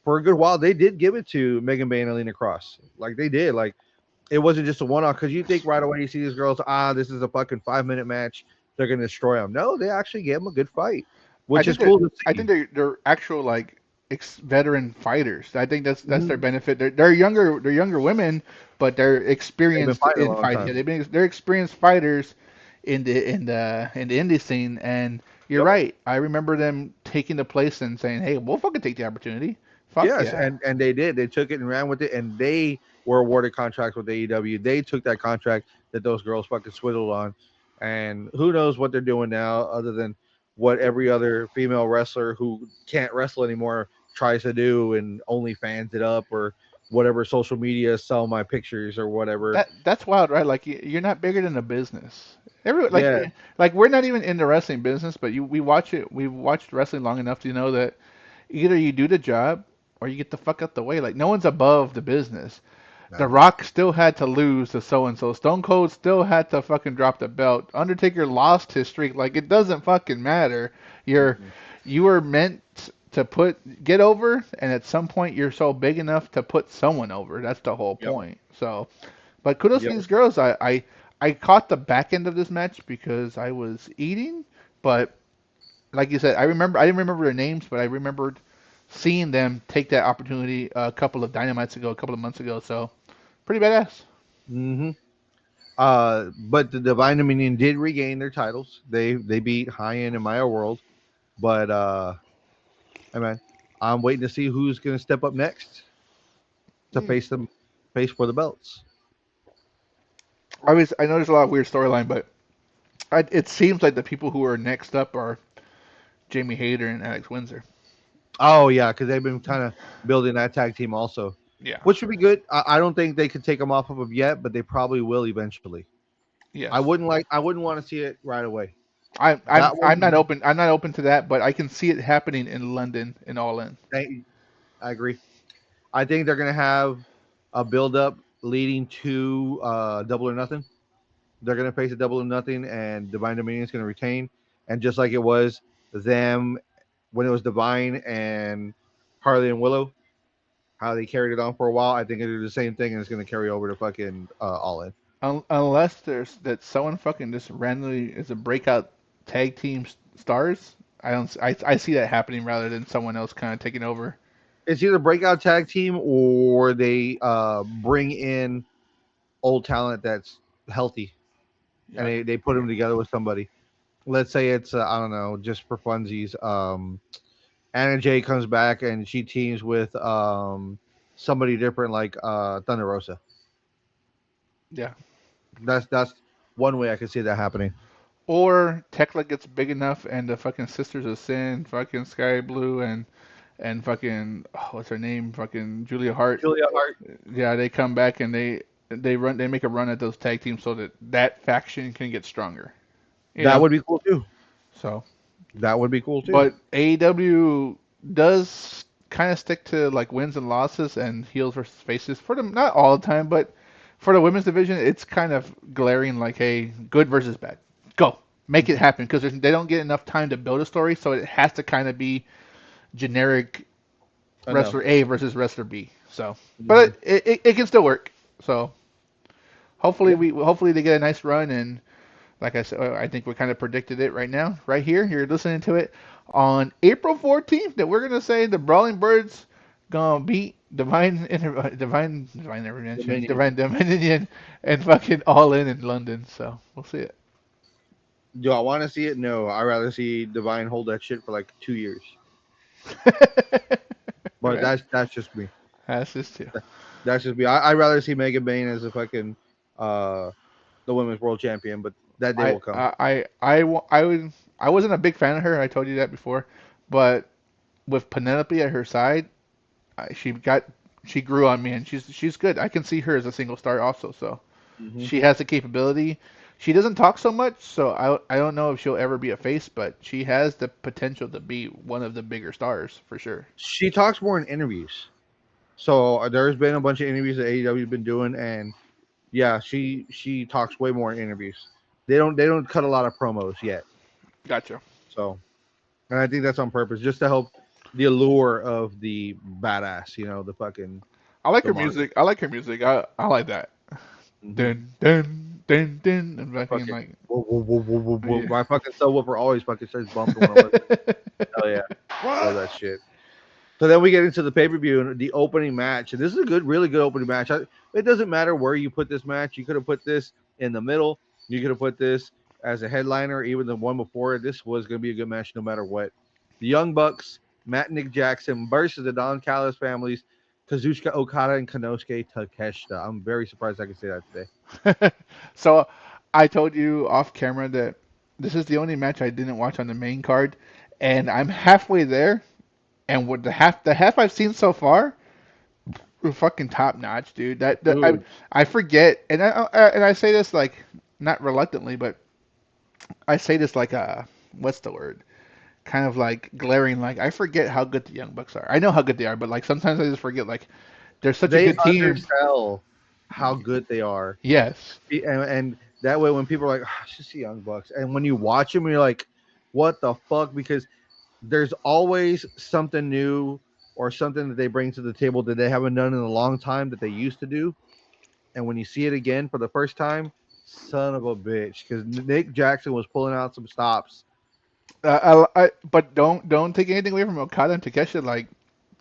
[SPEAKER 1] for a good while they did give it to Megan Bay and Alina Cross. Like they did. Like it wasn't just a one off because you think right away you see these girls, this is a fucking 5 minute match. They're gonna destroy them. No, they actually gave them a good fight,
[SPEAKER 2] I
[SPEAKER 1] which is
[SPEAKER 2] think that
[SPEAKER 1] cool to
[SPEAKER 2] I think
[SPEAKER 1] see.
[SPEAKER 2] they're actual like veteran fighters. I think that's their
[SPEAKER 1] Mhm.
[SPEAKER 2] benefit. They're younger women, but they're
[SPEAKER 1] They've been
[SPEAKER 2] experienced
[SPEAKER 1] fighting a
[SPEAKER 2] in
[SPEAKER 1] long
[SPEAKER 2] fighting. Yeah,
[SPEAKER 1] time.
[SPEAKER 2] they're experienced fighters in the indie scene. And you're
[SPEAKER 1] Yep.
[SPEAKER 2] right. I remember them taking the place and saying, "Hey, we'll fucking take the opportunity. Fuck
[SPEAKER 1] Yes,
[SPEAKER 2] yeah."
[SPEAKER 1] and they did. They took it and ran with it, and they were awarded contracts with AEW. They took that contract that those girls fucking swiddled on, and who knows what they're doing now, other than what every other female wrestler who can't wrestle anymore tries to do, and only fans it up or whatever social media sell my pictures or whatever.
[SPEAKER 2] That's wild, right? Like you're not bigger than a business. Every
[SPEAKER 1] Yeah,
[SPEAKER 2] like we're not even in the wrestling business, but we watch it. We've watched wrestling long enough to know that either you do the job or you get the fuck out the way. Like no one's above the business. The
[SPEAKER 1] no,
[SPEAKER 2] Rock still had to lose to so and so. Stone Cold still had to fucking drop the belt. Undertaker lost his streak. Like it doesn't fucking matter. You're
[SPEAKER 1] mm-mm.
[SPEAKER 2] you were meant to get over, and at some point you're so big enough to put someone over. That's the whole
[SPEAKER 1] Yep,
[SPEAKER 2] point. So, but kudos to
[SPEAKER 1] yep.
[SPEAKER 2] these girls. I caught the back end of this match because I was eating, but like you said, I didn't remember their names, but I remembered seeing them take that opportunity a couple of dynamites ago, a couple of months ago. So pretty badass.
[SPEAKER 1] hmm but the Divine Dominion did regain their titles. They beat High End and Maya World, but hey man, I'm waiting to see who's going to step up next to
[SPEAKER 2] Hmm.
[SPEAKER 1] face for the belts.
[SPEAKER 2] I know there's a lot of weird storyline, but it seems like the people who are next up are Jamie Hayter and Alex Windsor.
[SPEAKER 1] Oh yeah, because they've been kind of building that tag team also,
[SPEAKER 2] Yeah.
[SPEAKER 1] which would be good. I don't think they could take them off of them yet, but they probably will eventually.
[SPEAKER 2] Yes.
[SPEAKER 1] I wouldn't want to see it right away.
[SPEAKER 2] I'm
[SPEAKER 1] That one,
[SPEAKER 2] I'm not open to that, but I can see it happening in London in All In.
[SPEAKER 1] I agree. I think they're gonna have a build up leading to Double or Nothing. They're gonna face a Double or Nothing, and Divine Dominion is gonna retain. And just like it was them when it was Divine and Harley and Willow, how they carried it on for a while. I think it'll do the same thing, and it's going to carry over to fucking All In.
[SPEAKER 2] Unless there's that someone fucking just randomly is a breakout tag team stars. I don't. I see that happening rather than someone else kind of taking over.
[SPEAKER 1] It's either breakout tag team or they bring in old talent that's healthy, and
[SPEAKER 2] Yeah.
[SPEAKER 1] they put them together with somebody. Let's say it's I don't know, just for funsies. Anna Jay comes back and she teams with somebody different like Thunder Rosa.
[SPEAKER 2] Yeah.
[SPEAKER 1] That's one way I could see that happening.
[SPEAKER 2] Or Tekla gets big enough and the fucking Sisters of Sin, fucking Sky Blue and fucking what's her name, fucking Julia Hart.
[SPEAKER 1] Julia Hart.
[SPEAKER 2] Yeah, they come back and they make a run at those tag teams so that that faction can get stronger. You
[SPEAKER 1] That
[SPEAKER 2] know.
[SPEAKER 1] would be cool too.
[SPEAKER 2] So,
[SPEAKER 1] That would be cool too.
[SPEAKER 2] but AEW does kind of stick to like wins and losses and heels versus faces for them, not all the time, but for the women's division, it's kind of glaring like, hey, good versus bad. Go. Make it happen because they don't get enough time to build a story, so it has to kind of be generic
[SPEAKER 1] Enough.
[SPEAKER 2] wrestler A versus wrestler B. So,
[SPEAKER 1] Hmm.
[SPEAKER 2] but it can still work. So
[SPEAKER 1] Yeah.
[SPEAKER 2] hopefully they get a nice run and like I said, I think we kind of predicted it right now, right here. You're listening to it on April 14th that we're gonna say the Brawling Birds gonna beat Divine Intervention,
[SPEAKER 1] Dominion.
[SPEAKER 2] Divine Dominion, and fucking All In London. So we'll see it.
[SPEAKER 1] Do I want to see it? No. I'd rather see Divine hold that shit for like 2 years. But
[SPEAKER 2] Right.
[SPEAKER 1] that's just me.
[SPEAKER 2] That's just too.
[SPEAKER 1] That's just me. I'd rather see Megan Bain as a fucking uh the women's world champion, but that day
[SPEAKER 2] I
[SPEAKER 1] will come.
[SPEAKER 2] I I would I wasn't a big fan of her. I told you that before, but with Penelope at her side, I, she got she grew on me, and she's good. I can see her as a single star also. So
[SPEAKER 1] Hmm.
[SPEAKER 2] she has the capability. She doesn't talk so much, so I don't know if she'll ever be a face, but she has the potential to be one of the bigger stars for sure.
[SPEAKER 1] She talks more in interviews. So there's been a bunch of interviews that AEW's been doing, and Yeah, she talks way more in interviews. They don't cut a lot of promos yet.
[SPEAKER 2] Gotcha.
[SPEAKER 1] So, and I think that's on purpose, just to help the allure of the badass. The fucking
[SPEAKER 2] I like
[SPEAKER 1] the
[SPEAKER 2] her
[SPEAKER 1] market.
[SPEAKER 2] music. I like her music. I like that.
[SPEAKER 1] Hmm.
[SPEAKER 2] Dun dun dun dun. And
[SPEAKER 1] My
[SPEAKER 2] fucking
[SPEAKER 1] fucking
[SPEAKER 2] like.
[SPEAKER 1] whoa, whoa, whoa, whoa, whoa, whoa.
[SPEAKER 2] Yeah.
[SPEAKER 1] My fucking subwoofer always fucking starts bumping when I'm listening. Hell yeah, love that shit. So then we get into the pay per view and the opening match, and this is a good, really good opening match. It doesn't matter where you put this match. You could have put this in the middle. You could have put this as a headliner, even the one before. This was going to be a good match no matter what. The Young Bucks, Matt and Nick Jackson versus the Don Callis families, Kazuchika Okada and Konosuke Takeshita. I'm very surprised I can say that today.
[SPEAKER 2] So I told you off camera that this is the only match I didn't watch on the main card, and I'm halfway there. And with the half I've seen so far, were fucking top notch, dude. That I
[SPEAKER 1] Dude,
[SPEAKER 2] I forget, and I say this like not reluctantly, but I say this like what's the word? Kind of like glaring, like I forget how good the Young Bucks are. I know how good they are, but like sometimes I just forget like they're such a
[SPEAKER 1] they
[SPEAKER 2] good team.
[SPEAKER 1] undersell how good they are.
[SPEAKER 2] Yes.
[SPEAKER 1] And that way when people are like, it's just the Young Bucks, and when you watch them, you're like, what the fuck? Because there's always something new or something that they bring to the table that they haven't done in a long time that they used to do. And when you see it again for the first time, son of a bitch, because Nick Jackson was pulling out some stops.
[SPEAKER 2] But don't take anything away from Okada and Takeshita. Like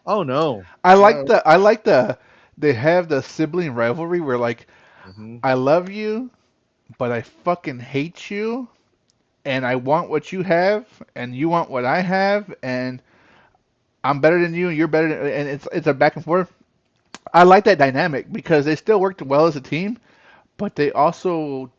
[SPEAKER 1] Oh no,
[SPEAKER 2] I like the they have the sibling rivalry where like
[SPEAKER 1] mm-hmm.
[SPEAKER 2] I love you, but I fucking hate you, and I want what you have, and you want what I have, and I'm better than you, and you're better than, and it's a back and forth. I like that dynamic because they still worked well as a team, but they also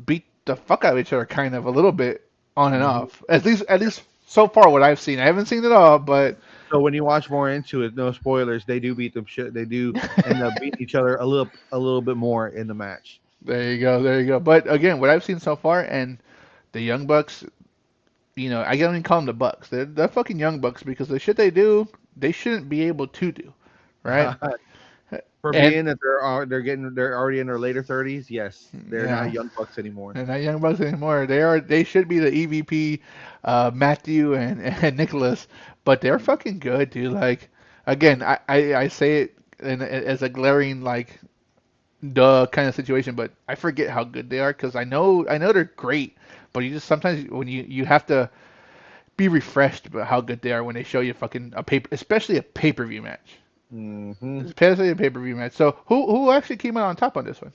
[SPEAKER 2] beat the fuck out of each other kind of a little bit on and
[SPEAKER 1] Mm-hmm.
[SPEAKER 2] off. At least so far what I've seen. I haven't seen it all, but
[SPEAKER 1] So when you watch more into it, no spoilers, they do beat them shit. They do end up beating each other a little bit more in the match.
[SPEAKER 2] there you go, there you go. But again, what I've seen so far, and the Young Bucks, I don't even call them the Bucks. They're fucking Young Bucks because the shit they do, they shouldn't be able to do, right?
[SPEAKER 1] For
[SPEAKER 2] And
[SPEAKER 1] being that they're already in their later 30s, yes, they're not
[SPEAKER 2] yeah,
[SPEAKER 1] young bucks anymore.
[SPEAKER 2] they're not Young Bucks anymore. They should be the EVP, Matthew and Nicholas, but they're fucking good, dude. Like again, I say it as a glaring like duh kind of situation, but I forget how good they are because I know they're great, but you just sometimes when you have to be refreshed about how good they are when they show you fucking a paper, especially a pay per view match.
[SPEAKER 1] Hmm.
[SPEAKER 2] Especially a pay per view match. So who actually came out on top on this one?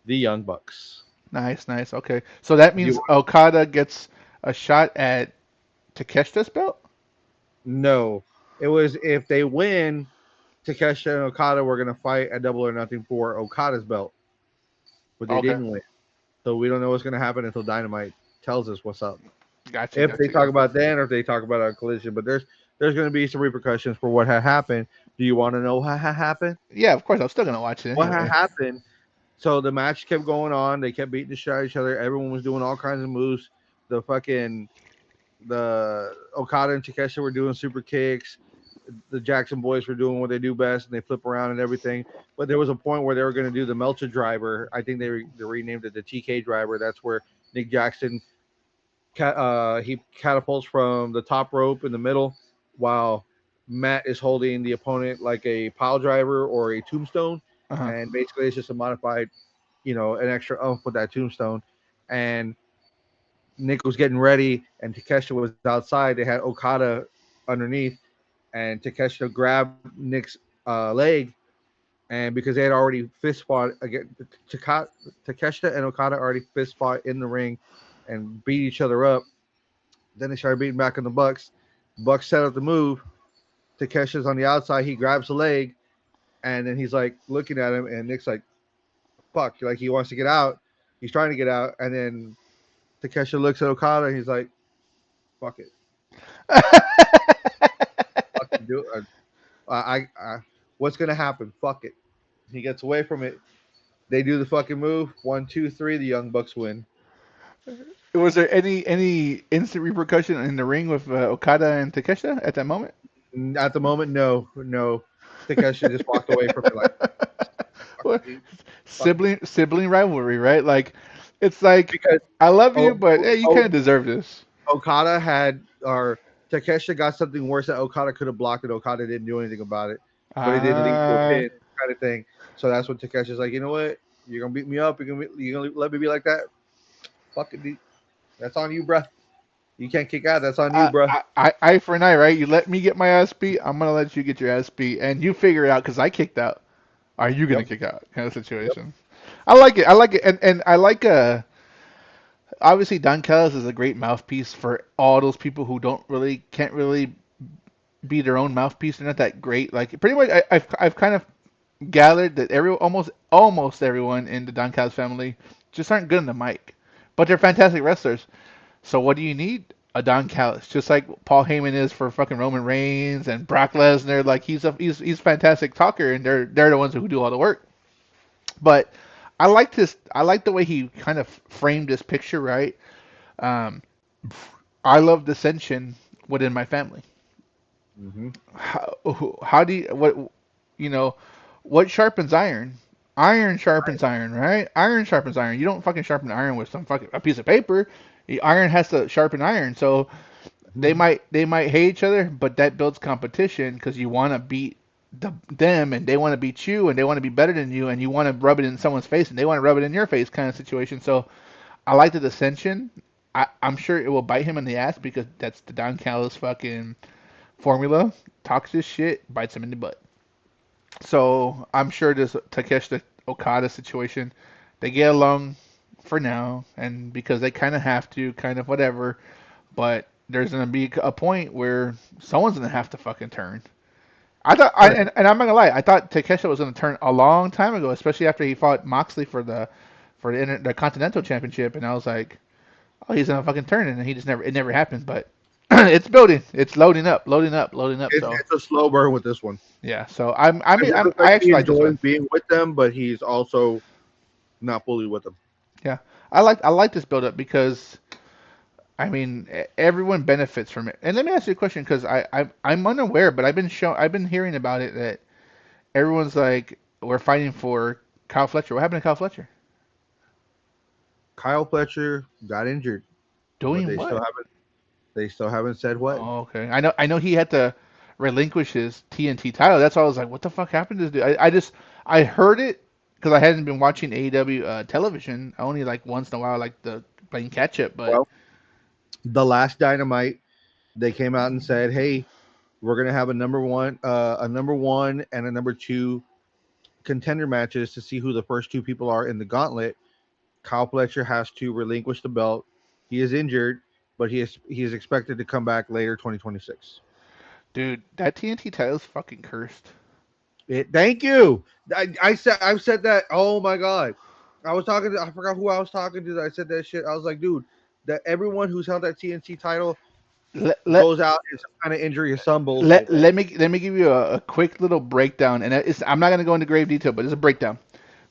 [SPEAKER 1] The young bucks.
[SPEAKER 2] Nice, nice. Okay, so that
[SPEAKER 1] Do you
[SPEAKER 2] means
[SPEAKER 1] want?
[SPEAKER 2] Okada gets a shot at Takeshita's belt.
[SPEAKER 1] No, it was if they win, Takeshita and Okada were gonna fight at Double or Nothing for Okada's belt, but they
[SPEAKER 2] Okay,
[SPEAKER 1] didn't win. So we don't know what's gonna happen until Dynamite tells us what's up.
[SPEAKER 2] gotcha,
[SPEAKER 1] If they
[SPEAKER 2] gotcha,
[SPEAKER 1] talk
[SPEAKER 2] gotcha.
[SPEAKER 1] about then, or if they talk about our collision, but there's gonna be some repercussions for what had happened. Do you want to know what had happened?
[SPEAKER 2] Yeah, of course, I'm still gonna watch it
[SPEAKER 1] What had
[SPEAKER 2] anyway.
[SPEAKER 1] happened? So the match kept going on. They kept beating the shit out of each other. Everyone was doing all kinds of moves. The fucking the Okada and Takeshita were doing super kicks. The Jackson boys were doing what they do best, and they flip around and everything. But there was a point where they were going to do the Melcher driver. I think they renamed it the TK driver. That's where Nick Jackson he catapults from the top rope in the middle, while Matt is holding the opponent like a pile driver or a tombstone,
[SPEAKER 2] Uh
[SPEAKER 1] and basically it's just a modified, an extra oomph with that tombstone. And Nick was getting ready, and Takeshita was outside. They had Okada underneath, and Takeshita grabbed Nick's leg, and because they had already fist fought again, Takeshita and Okada already fist fought in the ring and beat each other up. Then they started beating back on the Bucks. Bucks set up the move. Takesha's on the outside. He grabs the leg, and then he's like looking at him, and Nick's like, "Fuck!" Like he wants to get out. He's trying to get out, and then Takesha looks at Okada, and he's like, "Fuck it,
[SPEAKER 2] huh.
[SPEAKER 1] fucking do it. What's gonna happen? Fuck it." He gets away from it. They do the fucking move. 1, 2, 3. The Young Bucks win.
[SPEAKER 2] Was there any instant repercussion in the ring with Okada and Takeshita at that moment?
[SPEAKER 1] At the moment, no, no. Takesha just walked away from it like, "Fuck
[SPEAKER 2] Well,
[SPEAKER 1] it, dude." Fuck,
[SPEAKER 2] sibling rivalry, right? Like, it's like
[SPEAKER 1] because
[SPEAKER 2] I love you,
[SPEAKER 1] oh,
[SPEAKER 2] but
[SPEAKER 1] oh,
[SPEAKER 2] hey, you kind
[SPEAKER 1] oh,
[SPEAKER 2] of deserve this.
[SPEAKER 1] Okada had or Takeshita got something worse that Okada could have blocked, and Okada didn't do anything about it, but it did lead to a
[SPEAKER 2] Ah,
[SPEAKER 1] pin kind of thing. So that's when Takeshi's like, you know what? You're gonna beat me up. You're gonna let me be like that. Fuck it, dude. That's on you, bruh. You can't kick out. That's on you, bruh.
[SPEAKER 2] eye for an eye, right? You let me get my ass beat, I'm gonna let you get your ass beat, and you figure it out because I kicked out. Are you gonna
[SPEAKER 1] Yep.
[SPEAKER 2] kick out? Kind of
[SPEAKER 1] Yep.
[SPEAKER 2] situation. I like it. I like it, and I like obviously Don Callis is a great mouthpiece for all those people who can't really be their own mouthpiece. They're not that great. Like pretty much, I've kind of gathered that almost everyone in the Don Callis family just aren't good in the mic, but they're fantastic wrestlers. So what do you need? A Don Callis, just like Paul Heyman is for fucking Roman Reigns and Brock Lesnar. Like he's a fantastic talker, and they're the ones who do all the work. But I like this. I like the way he kind of framed this picture. Right. Um, I love dissension within my family.
[SPEAKER 1] Mm-hmm.
[SPEAKER 2] How do you what you know what sharpens iron? Iron sharpens iron, right? Iron sharpens iron. You don't fucking sharpen iron with some fucking a piece of paper. The iron has to sharpen iron. So
[SPEAKER 1] Mm-hmm.
[SPEAKER 2] they might hate each other, but that builds competition because you want to beat them and they want to beat you and they want to be better than you and you want to rub it in someone's face and they want to rub it in your face kind of situation. So I like the dissension. I'm sure it will bite him in the ass because that's the Don Callis fucking formula. Talks his shit, bites him in the butt. So I'm sure this Takeshita Okada situation, they get along for now, and because they kind of have to, kind of whatever. But there's gonna be a point where someone's gonna have to fucking turn.
[SPEAKER 1] Oh yeah.
[SPEAKER 2] And I'm not gonna lie, I thought Takeshita was gonna turn a long time ago, especially after he fought Moxley for the Continental Championship, and I was like, oh, he's gonna fucking turn, and he just never it never happens. But it's building, it's loading up, loading up, loading up. So
[SPEAKER 1] It's a slow burn with this one.
[SPEAKER 2] yeah, so
[SPEAKER 1] It
[SPEAKER 2] I'm
[SPEAKER 1] looks like
[SPEAKER 2] I
[SPEAKER 1] he
[SPEAKER 2] actually like this
[SPEAKER 1] enjoys
[SPEAKER 2] one.
[SPEAKER 1] being with them, but he's also not fully with them.
[SPEAKER 2] Yeah, I like this build up because I mean everyone benefits from it. And let me ask you a question because I'm unaware, but I've been hearing about it that everyone's like we're fighting for Kyle Fletcher. What happened to Kyle Fletcher?
[SPEAKER 1] Kyle Fletcher got injured, but
[SPEAKER 2] Doing what?
[SPEAKER 1] they still haven't said what.
[SPEAKER 2] Oh, okay. I know he had to relinquish his TNT title. That's why I was like, what the fuck happened to this dude? I just I heard it because I hadn't been watching AEW television. I only like once in a while like the playing catch up, but
[SPEAKER 1] Well, the last Dynamite, they came out and said, "Hey, we're gonna have a number one and a number two contender matches to see who the first two people are in the gauntlet." Kyle Fletcher has to relinquish the belt. He is injured, but he is expected to come back later 2026.
[SPEAKER 2] dude, that TNT title is fucking cursed.
[SPEAKER 1] Thank you. I've said that. Oh my god, I forgot who I was talking to. That I said that shit. I was like, dude, that everyone who's held that TNT title
[SPEAKER 2] Let let
[SPEAKER 1] goes out in some kind of injury or some bullshit, man.
[SPEAKER 2] let me give you a quick little breakdown, and I'm not gonna go into grave detail, but it's a breakdown.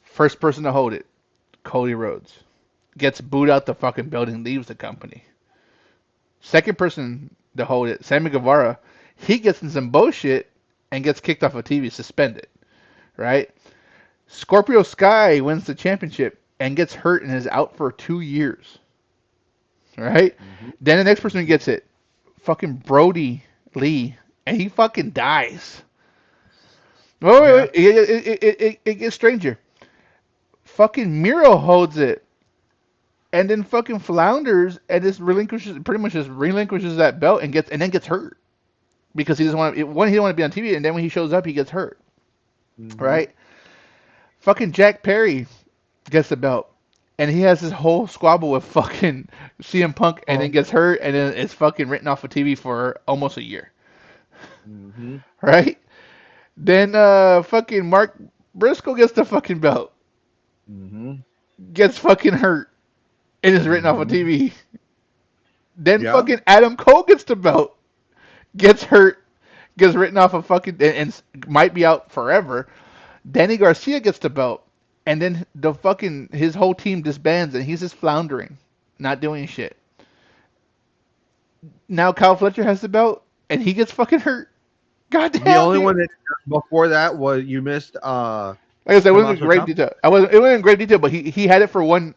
[SPEAKER 2] First person to hold it, Cody Rhodes, gets booed out the fucking building, leaves the company. Second person to hold it, Sammy Guevara, he gets in some bullshit and gets kicked off of TV, suspended. Right? Scorpio Sky wins the championship and gets hurt and is out for 2 years. Right?
[SPEAKER 1] Mm-hmm.
[SPEAKER 2] Then the next person who gets it, fucking Brody Lee, and he fucking dies.
[SPEAKER 1] Yeah.
[SPEAKER 2] Wait. It gets stranger. Fucking Miro holds it and then fucking flounders and just relinquishes pretty much just relinquishes that belt and then gets hurt because he doesn't want to. One, he don't want to be on TV, and then when he shows up, he gets hurt.
[SPEAKER 1] Mm-hmm.
[SPEAKER 2] Right? Fucking Jack Perry gets the belt, and he has this whole squabble with fucking CM Punk, and then
[SPEAKER 1] Um.
[SPEAKER 2] gets hurt, and then it's fucking written off of TV for almost a year.
[SPEAKER 1] Mm-hmm.
[SPEAKER 2] Right? Then fucking Mark Briscoe gets the fucking belt,
[SPEAKER 1] Mm-hmm.
[SPEAKER 2] gets fucking hurt, and is written off of
[SPEAKER 1] Mm-hmm.
[SPEAKER 2] TV. Then
[SPEAKER 1] Yeah.
[SPEAKER 2] fucking Adam Cole gets the belt, gets hurt, gets written off of fucking and might be out forever. Danny Garcia gets the belt, and then the fucking his whole team disbands, and he's just floundering, not doing shit. Now Kyle Fletcher has the belt, and he gets fucking hurt.
[SPEAKER 1] The
[SPEAKER 2] Goddamn,
[SPEAKER 1] only
[SPEAKER 2] dude.
[SPEAKER 1] one that before that was you missed.
[SPEAKER 2] Like I said, it wasn't in
[SPEAKER 1] Tommaso
[SPEAKER 2] great
[SPEAKER 1] Ciampa.
[SPEAKER 2] detail. It wasn't in great detail, but he had it for one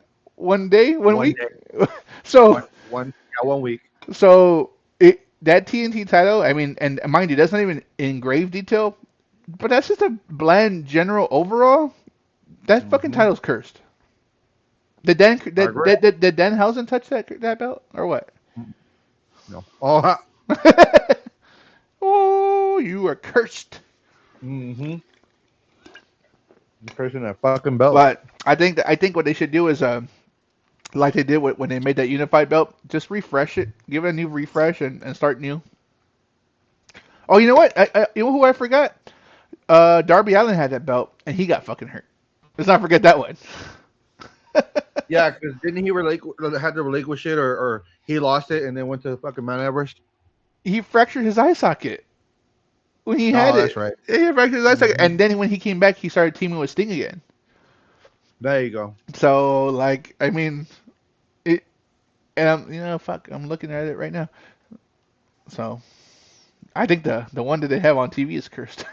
[SPEAKER 2] day, one
[SPEAKER 1] One
[SPEAKER 2] week.
[SPEAKER 1] day,
[SPEAKER 2] So
[SPEAKER 1] yeah, 1 week.
[SPEAKER 2] so it that TNT title, I mean, and mind you, that's not even in grave detail, but that's just a bland general overall. That fucking
[SPEAKER 1] Hmm.
[SPEAKER 2] title's cursed. Did Dan
[SPEAKER 1] I
[SPEAKER 2] did,
[SPEAKER 1] agree.
[SPEAKER 2] did, did, did Danhausen touch that belt or what?
[SPEAKER 1] Mm, no. Oh,
[SPEAKER 2] Oh, you are cursed.
[SPEAKER 1] mm-hmm. Cursing that fucking belt.
[SPEAKER 2] But I think what they should do is like they did when they made that unified belt, just refresh it, give it a new refresh, and start new. Oh, you know what? You know who I forgot? Darby Allin had that belt, and he got fucking hurt. Let's not forget that one.
[SPEAKER 1] Yeah, because didn't he had to relinquish it, or he lost it and then went to fucking Mount Everest?
[SPEAKER 2] He fractured his eye socket when he
[SPEAKER 1] Oh,
[SPEAKER 2] had
[SPEAKER 1] that's
[SPEAKER 2] it.
[SPEAKER 1] right.
[SPEAKER 2] He fractured his eye socket,
[SPEAKER 1] Hmm.
[SPEAKER 2] and then when he came back, he started teaming with Sting again.
[SPEAKER 1] There you go.
[SPEAKER 2] So, like, I mean, it, and fuck, I'm looking at it right now. So, I think the one that they have on TV is cursed.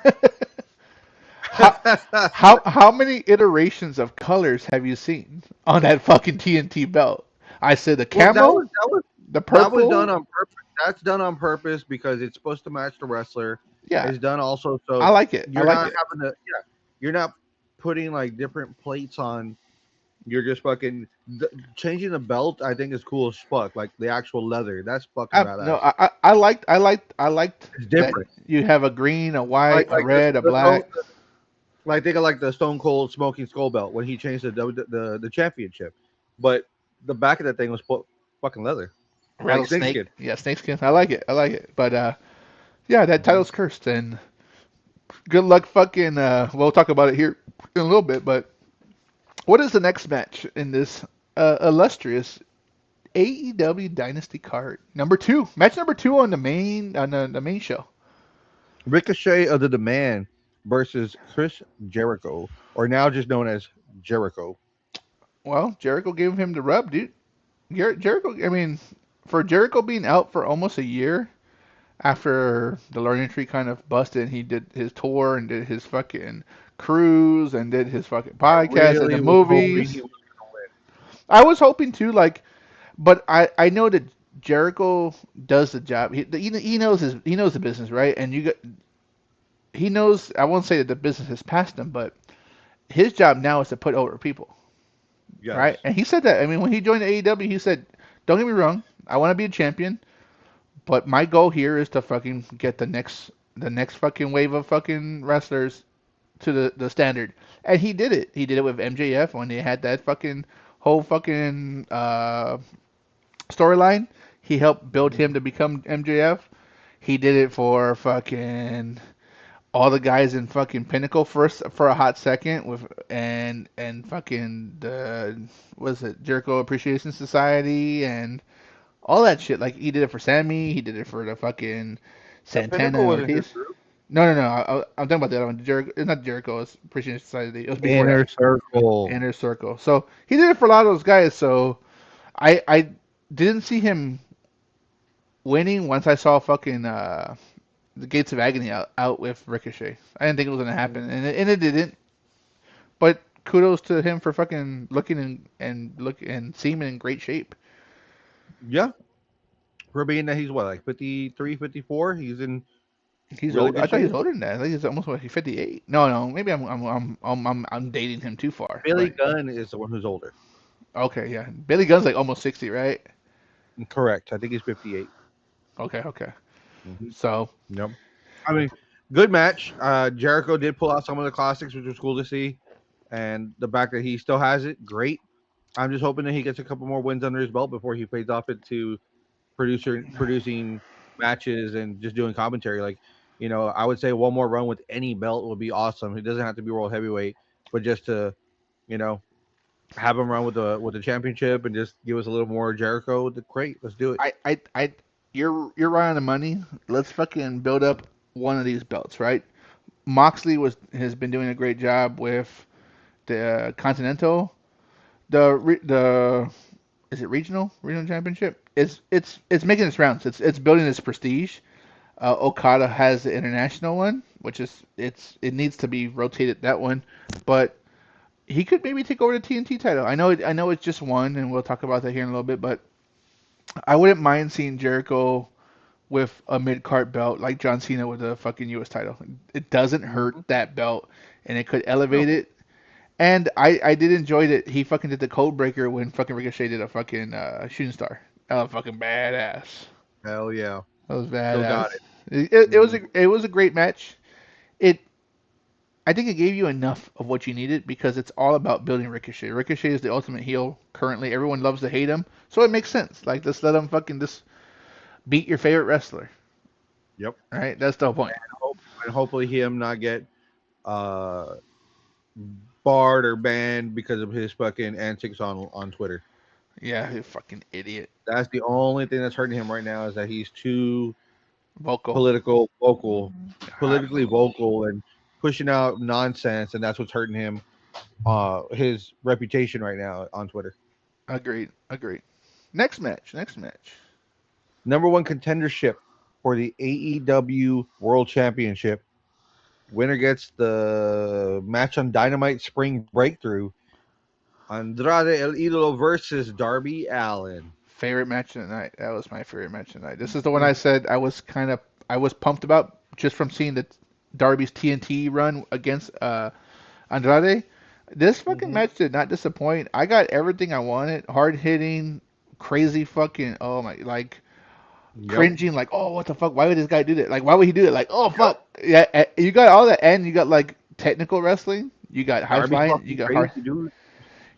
[SPEAKER 2] how how many iterations of colors have you seen on that fucking TNT belt? I said the
[SPEAKER 1] Well,
[SPEAKER 2] camo, the
[SPEAKER 1] that was done
[SPEAKER 2] purple.
[SPEAKER 1] on purpose. That's done on purpose because it's supposed to match the wrestler.
[SPEAKER 2] Yeah,
[SPEAKER 1] It's done also
[SPEAKER 2] I
[SPEAKER 1] so
[SPEAKER 2] like it. I
[SPEAKER 1] you're
[SPEAKER 2] like
[SPEAKER 1] not
[SPEAKER 2] it.
[SPEAKER 1] having to. Yeah, you're not putting like different plates on. You're just fucking changing the belt. I think is cool as fuck. Like the actual leather. That's fucking
[SPEAKER 2] No,
[SPEAKER 1] badass.
[SPEAKER 2] I liked
[SPEAKER 1] It's
[SPEAKER 2] that
[SPEAKER 1] different.
[SPEAKER 2] you have a green, a white, a
[SPEAKER 1] Like this.
[SPEAKER 2] red, a black.
[SPEAKER 1] Like think of like the Stone Cold Smoking Skull belt when he changed the championship, but the back of that thing was fucking leather, like
[SPEAKER 2] Rattlesnake.
[SPEAKER 1] snakeskin.
[SPEAKER 2] Yeah, snakeskin. I like it. I like it. But yeah, that
[SPEAKER 1] Hmm.
[SPEAKER 2] title's cursed, and good luck fucking. We'll talk about it here in a little bit. But what is the next match in this illustrious AEW Dynasty card? Number two, match number two on the main show.
[SPEAKER 1] Ricochet of the Demand versus Chris Jericho, or now just known as Jericho.
[SPEAKER 2] Well, Jericho gave him the rub, dude. Jericho. I mean, for Jericho being out for almost a year after the learning tree kind of busted, he did his tour and did his fucking cruise and did his fucking
[SPEAKER 1] I
[SPEAKER 2] podcast and the
[SPEAKER 1] really was hoping he
[SPEAKER 2] movies.
[SPEAKER 1] was going to
[SPEAKER 2] I was hoping to like, but I know that Jericho does the job. He knows the business, right? And he knows. I won't say that the business has passed him, but his job now is to put over people,
[SPEAKER 1] win. Yes.
[SPEAKER 2] right? And he said that. I mean, when he joined AEW, he said, "Don't get me wrong, I want to be a champion, but my goal here is to fucking get the next fucking wave of fucking wrestlers to the standard." And he did it. He did it with MJF when they had that fucking whole fucking storyline. He helped build him
[SPEAKER 1] Mhm.
[SPEAKER 2] to become MJF. He did it for fucking all the guys in fucking Pinnacle first for a hot second with and fucking the was it Jericho Appreciation Society and all that shit. Like he did it for Sammy, he did it for the fucking
[SPEAKER 1] The
[SPEAKER 2] Santana
[SPEAKER 1] Pinnacle
[SPEAKER 2] and
[SPEAKER 1] wasn't his
[SPEAKER 2] Ortiz.
[SPEAKER 1] group.
[SPEAKER 2] No. I'm talking about the other one. Jericho, it's not Jericho. It's Appreciation Society. It was before that.
[SPEAKER 1] Inner Circle.
[SPEAKER 2] Inner Circle. So he did it for a lot of those guys. So I didn't see him winning once I saw fucking the Gates of Agony out with Ricochet. I didn't think it was gonna happen, and it didn't. But kudos to him for fucking looking and seeming in great shape.
[SPEAKER 1] Yeah, for being that he's what, like 53, 54. He's in
[SPEAKER 2] He's
[SPEAKER 1] really
[SPEAKER 2] old. I
[SPEAKER 1] good
[SPEAKER 2] thought he was
[SPEAKER 1] shape.
[SPEAKER 2] older than that. I think he's almost what, 58. No. Maybe I'm dating him too far.
[SPEAKER 1] Billy
[SPEAKER 2] But
[SPEAKER 1] Gunn is the one who's older.
[SPEAKER 2] okay, yeah. Billy Gunn's like almost 60, right?
[SPEAKER 1] Correct. I think he's 58.
[SPEAKER 2] Okay.
[SPEAKER 1] Hmm.
[SPEAKER 2] So
[SPEAKER 1] Yep. I mean, good match. Jericho did pull out some of the classics, which was cool to see, and the fact that he still has it, great. I'm just hoping that he gets a couple more wins under his belt before he fades off into producing matches and just doing commentary. Like, I would say one more run with any belt would be awesome. He doesn't have to be world heavyweight, but just to, you know, have him run with the championship and just give us a little more Jericho. Great, let's do it.
[SPEAKER 2] I you're right on the money. Let's fucking build up one of these belts, right? Moxley has been doing a great job with the Continental, the is it regional championship? It's making its rounds. It's building its prestige. Okada has the international one. which is it needs to be rotated that one, but he could maybe take over the TNT title. I know it's just one, and we'll talk about that here in a little bit, but I wouldn't mind seeing Jericho with a mid card belt like John Cena with a fucking US title. It doesn't hurt
[SPEAKER 1] Mhm.
[SPEAKER 2] that belt, and it could
[SPEAKER 1] No,
[SPEAKER 2] elevate it. And I did enjoy that he fucking did the code breaker when fucking Ricochet did a fucking shooting star. That was fucking badass.
[SPEAKER 1] hell yeah,
[SPEAKER 2] That was
[SPEAKER 1] still
[SPEAKER 2] badass.
[SPEAKER 1] got it.
[SPEAKER 2] Was
[SPEAKER 1] Mhm.
[SPEAKER 2] it was a great match. It I think it gave you enough of what you needed because it's all about building Ricochet. Ricochet is the ultimate heel currently. Everyone loves to hate him, so it makes sense. Like just let him fucking just beat your favorite wrestler.
[SPEAKER 1] Yep.
[SPEAKER 2] Right? That's the whole point.
[SPEAKER 1] Hope, and hopefully him not get uh barred or banned because of his fucking antics on Twitter.
[SPEAKER 2] Yeah, you fucking idiot.
[SPEAKER 1] That's the only thing that's hurting him right now is that he's too
[SPEAKER 2] Vocal.
[SPEAKER 1] political vocal,
[SPEAKER 2] I,
[SPEAKER 1] politically vocal and pushing out nonsense, and that's what's hurting him. His reputation right now on Twitter.
[SPEAKER 2] agreed. Agreed. Next match. Next match.
[SPEAKER 1] Number one contendership for the AEW World Championship. Winner gets the match on Dynamite Spring Breakthrough. Andrade El Idolo versus Darby Allen.
[SPEAKER 2] Favorite match of the night. That was my favorite match of the night. This is the one I said I was pumped about just from seeing the Darby's TNT run against Andrade. This fucking
[SPEAKER 1] Mm-hmm.
[SPEAKER 2] match did not disappoint. I got everything I wanted. Hard hitting, crazy fucking oh my like
[SPEAKER 1] Yep.
[SPEAKER 2] cringing like oh what the fuck why would this guy do that like why would he do it like oh
[SPEAKER 1] Yep.
[SPEAKER 2] fuck yeah you got all that and you got like technical wrestling you got high
[SPEAKER 1] Darby's
[SPEAKER 2] flying you
[SPEAKER 1] fucking
[SPEAKER 2] got hard
[SPEAKER 1] crazy, dude.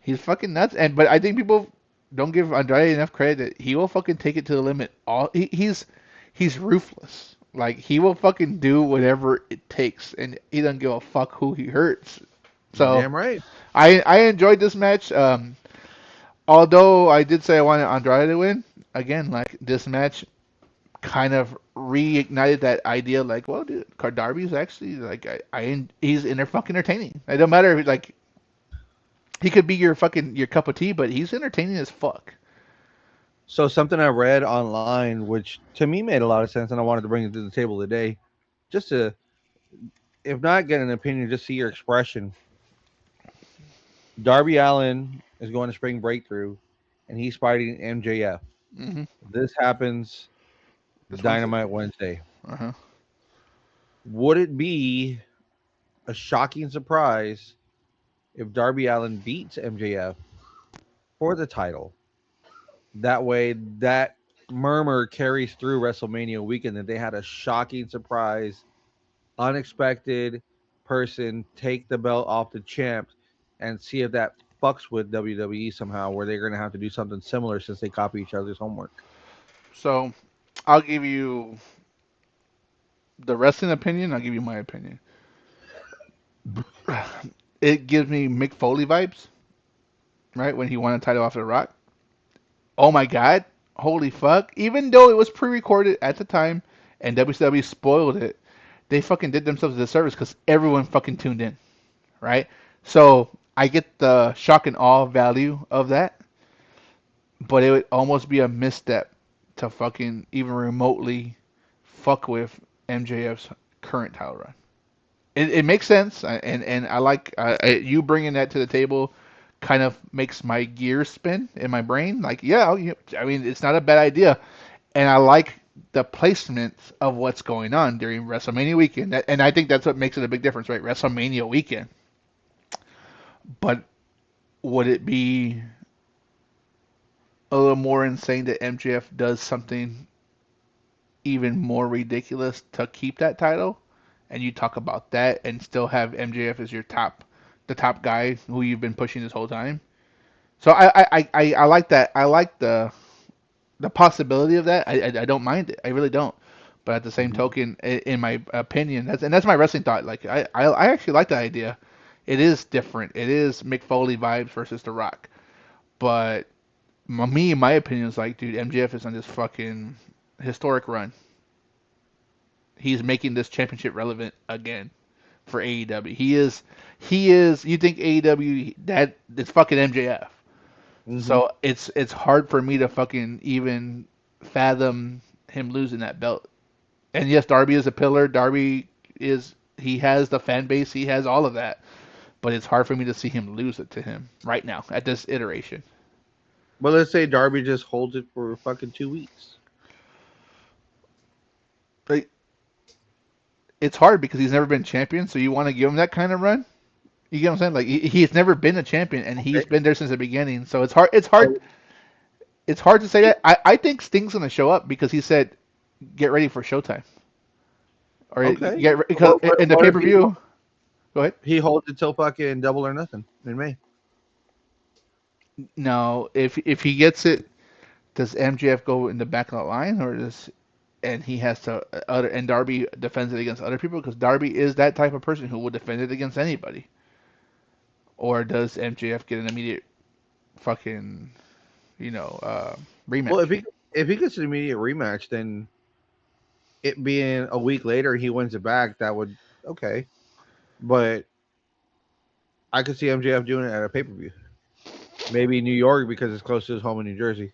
[SPEAKER 2] he's fucking nuts and but I think people don't give Andrade enough credit that he will fucking take it to the limit he's ruthless like he will fucking do whatever it takes and he doesn't give a fuck who he hurts
[SPEAKER 1] You're
[SPEAKER 2] so
[SPEAKER 1] damn right.
[SPEAKER 2] I enjoyed this match although I did say I wanted Andrade to win again like this match kind of reignited that idea like well dude Darby's actually like he's fucking entertaining it don't matter if like he could be your fucking your cup of tea but he's entertaining as fuck.
[SPEAKER 1] So something I read online, which to me made a lot of sense, and I wanted to bring it to the table today, just to, if not get an opinion, just see your expression. Darby Allen is going to Spring Breakthrough, and he's fighting MJF.
[SPEAKER 2] Mm-hmm.
[SPEAKER 1] This happens
[SPEAKER 2] This Wednesday.
[SPEAKER 1] Dynamite Wednesday.
[SPEAKER 2] Uh-huh.
[SPEAKER 1] Would it be a shocking surprise if Darby Allen beats MJF for the title? That way, that murmur carries through WrestleMania weekend that they had a shocking surprise, unexpected person take the belt off the champ and see if that fucks with WWE somehow, where they're going to have to do something similar since they copy each other's homework.
[SPEAKER 2] So I'll give you the wrestling opinion. I'll give you my opinion. It gives me Mick Foley vibes, right? When he won a title off the Rock. Oh my god, holy fuck! Even though it was pre-recorded at the time and WCW spoiled it, they fucking did themselves a disservice because everyone fucking tuned in, right? So I get the shock and awe value of that, but it would almost be a misstep to fucking even remotely fuck with MJF's current title run. It makes sense, and I like you bringing that to the table. Kind of makes my gears spin in my brain. Like, yeah, I mean, it's not a bad idea, and I like the placement of what's going on during WrestleMania weekend, and I think that's what makes it a big difference, right? WrestleMania weekend, but would it be a little more insane that MJF does something even more ridiculous to keep that title, and you talk about that and still have MJF as your the top guy who you've been pushing this whole time. So I like that. I like the possibility of that. I don't mind it. I really don't. But at the same
[SPEAKER 1] Mhm.
[SPEAKER 2] token, in my opinion, that's my wrestling thought. Like I actually like that idea. It is different. It is Mick Foley vibes versus The Rock. But my opinion is like, dude, MJF is on this fucking historic run. He's making this championship relevant again for AEW. He is. You think AEW that it's fucking MJF.
[SPEAKER 1] Mhm.
[SPEAKER 2] So it's hard for me to fucking even fathom him losing that belt. And yes, Darby is a pillar. Darby is. he has the fan base, he has all of that. But it's hard for me to see him lose it to him right now at this iteration.
[SPEAKER 1] But let's say Darby just holds it for fucking 2 weeks.
[SPEAKER 2] But it's hard because he's never been champion, so you want to give him that kind of run. You get what I'm saying? Like he's never been a champion, and he's
[SPEAKER 1] Okay.
[SPEAKER 2] been there since the beginning. So it's hard. It's hard.
[SPEAKER 1] So
[SPEAKER 2] It's hard to say
[SPEAKER 1] he,
[SPEAKER 2] that. I think Sting's gonna show up because he said, "Get ready for Showtime," or
[SPEAKER 1] okay.
[SPEAKER 2] get because
[SPEAKER 1] What, what,
[SPEAKER 2] in the
[SPEAKER 1] what
[SPEAKER 2] pay
[SPEAKER 1] if
[SPEAKER 2] per view. Go ahead.
[SPEAKER 1] he holds it till fucking Double or Nothing in May?
[SPEAKER 2] No, if he gets it, does MJF go in the back of the line, or does and he has to other and Darby defends it against other people because Darby is that type of person who will defend it against anybody, or does MJF get an immediate fucking
[SPEAKER 1] Well,
[SPEAKER 2] rematch?
[SPEAKER 1] if he gets an immediate rematch, then it being a week later he wins it back, that would okay. But I could see MJF doing it at a pay per view. Maybe New York because it's close to his home in New Jersey.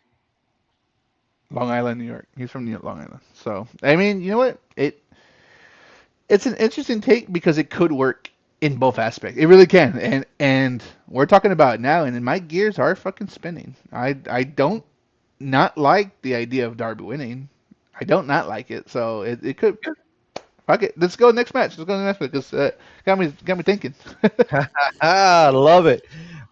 [SPEAKER 2] Long Island, New York. He's from Long Island. So I mean, you know what? It's an interesting take because it could work in both aspects. It really can. And we're talking about it now, and my gears are fucking spinning. I don't not like the idea of Darby winning. I don't not like it. So it could fuck it. Let's go next match. Let's go to the next match because got me thinking.
[SPEAKER 1] Ah, love it.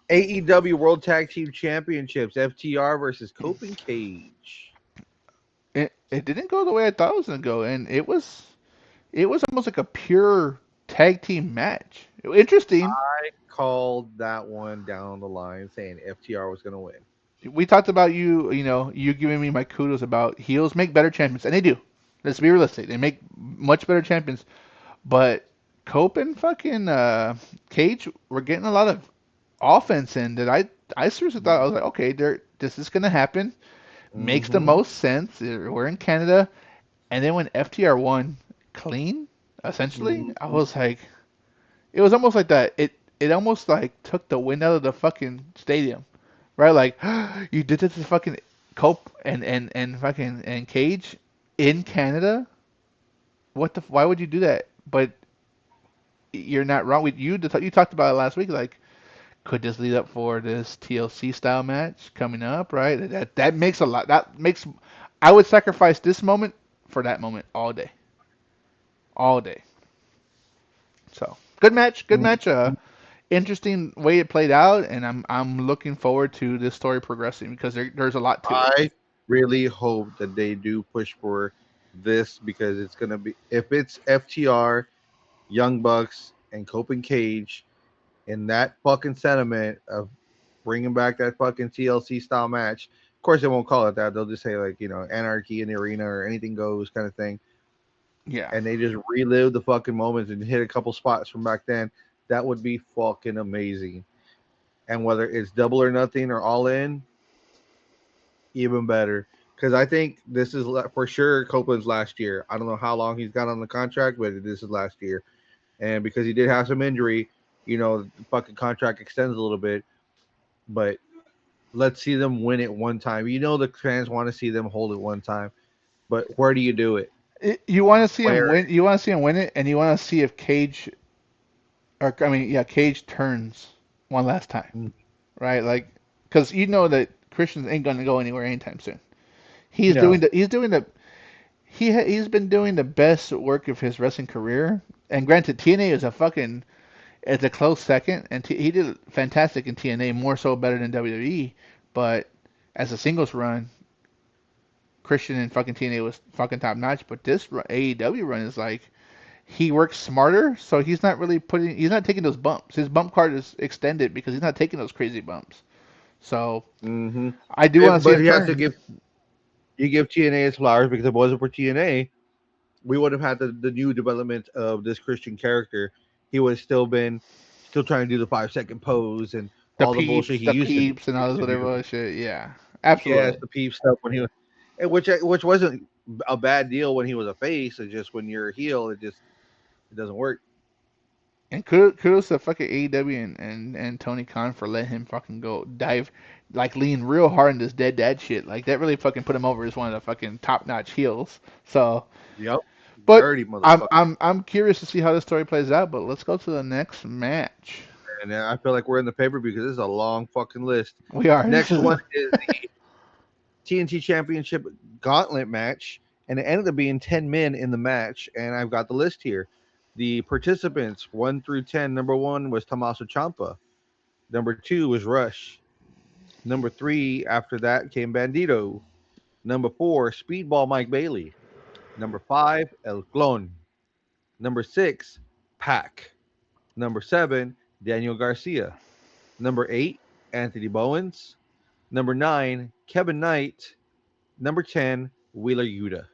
[SPEAKER 1] AEW World Tag Team Championships, FTR versus Coping Cage.
[SPEAKER 2] It didn't go the way I thought it was gonna go, and it was almost like a pure tag team match. Interesting.
[SPEAKER 1] I called that one down the line saying FTR was going to win.
[SPEAKER 2] We talked about you giving me my kudos about heels make better champions, and they do. Let's be realistic. They make much better champions. But Cope and fucking Cage were getting a lot of offense in that I seriously thought I was like, okay, this is gonna happen. Makes the
[SPEAKER 1] Mm-hmm.
[SPEAKER 2] most sense. We're in Canada, and then when FTR won clean, essentially, I
[SPEAKER 1] Mm-hmm.
[SPEAKER 2] was like, it was almost like that. It almost like took the wind out of the fucking stadium, right? Like you did this to fucking Cope and fucking and Cage in Canada. What the? Why would you do that? But you're not wrong. You talked about it last week. Like, could this lead up for this TLC style match coming up? Right. That makes a lot. That makes. I would sacrifice this moment for that moment all day, all day. So good match. Good match. Interesting way it played out, and I'm looking forward to this story progressing because there's a lot to it.
[SPEAKER 1] I really hope that they do push for this because it's going to be, if it's FTR, Young Bucks, and Coping Cage in that fucking sentiment of bringing back that fucking TLC style match. Of course, they won't call it that. They'll just say, like, anarchy in the arena or anything goes kind of thing.
[SPEAKER 2] Yeah.
[SPEAKER 1] And they just relive the fucking moments and hit a couple spots from back then. That would be fucking amazing. And whether it's double or nothing or all in, even better. Because I think this is for sure Copeland's last year. I don't know how long he's got on the contract, but this is last year. And because he did have some injury, the fucking contract extends a little bit. But let's see them win it one time. The fans want to see them hold it one time. But where do you do it?
[SPEAKER 2] You want to see him
[SPEAKER 1] Where?
[SPEAKER 2] win. You want to see him win it, and you want to see if Cage, or I mean, yeah, Cage turns one last time, right? Like, because you know that Christian ain't gonna go anywhere anytime soon. He's doing
[SPEAKER 1] No.
[SPEAKER 2] the he's doing the he's been doing the best work of his wrestling career. And granted, TNA is a fucking it's a close second, and he did fantastic in TNA, more so better than WWE. But as a singles run, Christian and fucking TNA was fucking top notch. But this AEW run is like he works smarter, so he's not taking those bumps. His bump card is extended because he's not taking those crazy bumps. So
[SPEAKER 1] Mm-hmm.
[SPEAKER 2] I do want to see
[SPEAKER 1] But
[SPEAKER 2] him
[SPEAKER 1] he has to
[SPEAKER 2] turn.
[SPEAKER 1] give TNA his flowers because if it wasn't for TNA, we would have had the new development of this Christian character. He would have still trying to do the 5 second pose and all the bullshit he
[SPEAKER 2] The
[SPEAKER 1] used to do.
[SPEAKER 2] peeps, and all this whatever other shit. Yeah,
[SPEAKER 1] Yes,
[SPEAKER 2] absolutely.
[SPEAKER 1] the peep stuff when he was, and which wasn't a bad deal when he was a face. It's just when you're a heel, it doesn't work.
[SPEAKER 2] And kudos to fucking AEW and Tony Khan for letting him fucking go dive, like lean real hard in this dead dad shit. Like that really fucking put him over as one of the fucking top notch heels. So
[SPEAKER 1] Yep.
[SPEAKER 2] But
[SPEAKER 1] dirty
[SPEAKER 2] I'm
[SPEAKER 1] motherfucker.
[SPEAKER 2] I'm I'm curious to see how the story plays out. But let's go to the next match.
[SPEAKER 1] And I feel like we're in the paper because this is a long fucking list.
[SPEAKER 2] We are. This
[SPEAKER 1] Next
[SPEAKER 2] is
[SPEAKER 1] one is TNT Championship Gauntlet match, and it ended up being 10 men in the match. And I've got the list here. The participants 1 through 10. Number one was Tommaso Ciampa. Number two was Rush. Number three after that came Bandito. Number four, Speedball Mike Bailey. Number five, El Clon. Number six, Pac. Number seven, Daniel Garcia. Number eight, Anthony Bowens. Number nine, Kevin Knight. Number 10, Wheeler Yuta.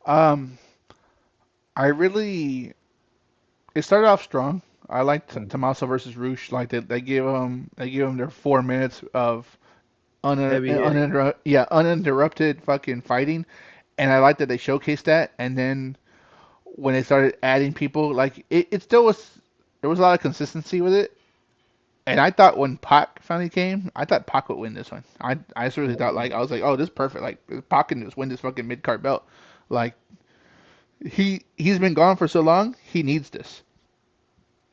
[SPEAKER 2] um. I really. It started off strong. I liked
[SPEAKER 1] Mm.
[SPEAKER 2] Tommaso versus Roosh. Like they gave him their 4 minutes of
[SPEAKER 1] Heavy hitting.
[SPEAKER 2] uninterrupted fucking fighting, and I like that they showcased that. And then when they started adding people, like it still was there was a lot of consistency with it. And I thought when Pac finally came, I thought Pac would win this one. I seriously thought like I was like, oh, this is perfect. Like Pac can just win this fucking mid card belt. Like he's been gone for so long, he needs this.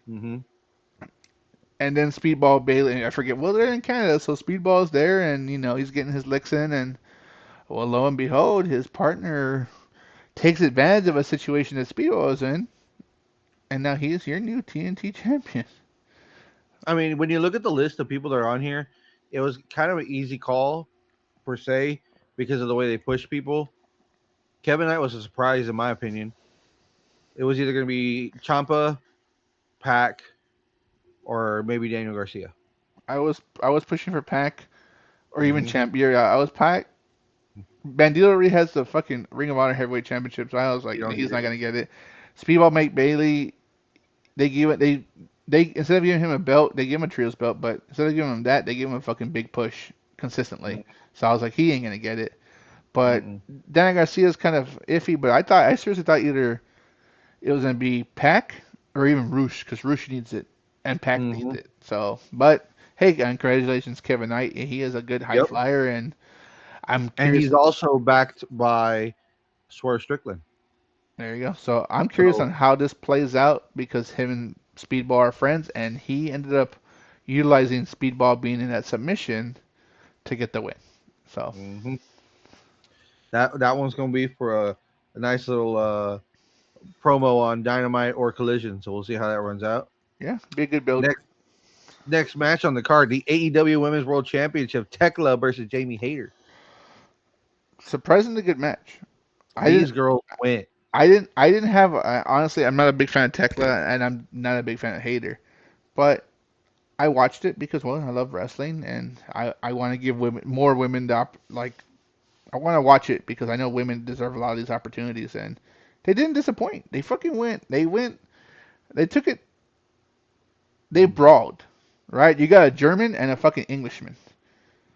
[SPEAKER 1] Mm-hmm.
[SPEAKER 2] And then Speedball Bailey, I forget. Well, they're in Canada, so Speedball's there, and he's getting his licks in, and well, lo and behold, his partner takes advantage of a situation that Speedball was in, and now he is your new TNT champion.
[SPEAKER 1] I mean, when you look at the list of people that are on here, it was kind of an easy call per se because of the way they push people. Kevin Knight was a surprise in my opinion. It was either going to be Champa, Pac, or maybe Daniel Garcia.
[SPEAKER 2] I was pushing for Pac or even
[SPEAKER 1] Mm-hmm.
[SPEAKER 2] Champ. Yeah, I was Pac. Bandito already has the fucking Ring of Honor Heavyweight Championship, so I was
[SPEAKER 1] You
[SPEAKER 2] like,
[SPEAKER 1] don't need
[SPEAKER 2] he's not
[SPEAKER 1] it.
[SPEAKER 2] gonna get it. Speedball make Bailey. They give it. They instead of giving him a belt, they give him a trios belt, but instead of giving him that, they give him a fucking big push consistently. So I was like, he ain't gonna get it. But
[SPEAKER 1] Mm-mm.
[SPEAKER 2] Daniel Garcia is kind of iffy. But I seriously thought either it was gonna be Pac or even Roosh, because Roosh needs it and Pac needs
[SPEAKER 1] Mm-hmm.
[SPEAKER 2] it. So, but hey, congratulations, Kevin Knight. He is a good high
[SPEAKER 1] Yep.
[SPEAKER 2] flyer, and I'm
[SPEAKER 1] And
[SPEAKER 2] curious.
[SPEAKER 1] he's also backed by Swerve Strickland.
[SPEAKER 2] There you go. So I'm curious
[SPEAKER 1] So
[SPEAKER 2] on how this plays out because him and Speedball are friends, and he ended up utilizing Speedball being in that submission to get the win. So
[SPEAKER 1] mhm. That one's going to be for a nice little promo on Dynamite or Collision. So we'll see how that runs out.
[SPEAKER 2] yeah, be a good build.
[SPEAKER 1] Next match on the card, the AEW Women's World Championship, Tekla versus Jamie Hayter.
[SPEAKER 2] Surprisingly good match. I didn't
[SPEAKER 1] These girls went.
[SPEAKER 2] I didn't have honestly. I'm not a big fan of Tekla, and I'm not a big fan of Hater, but I watched it because well, I love wrestling, and I want to give more women like I want to watch it because I know women deserve a lot of these opportunities, and they didn't disappoint. They fucking went. They went. They took it. They brawled, right? You got a German and a fucking Englishman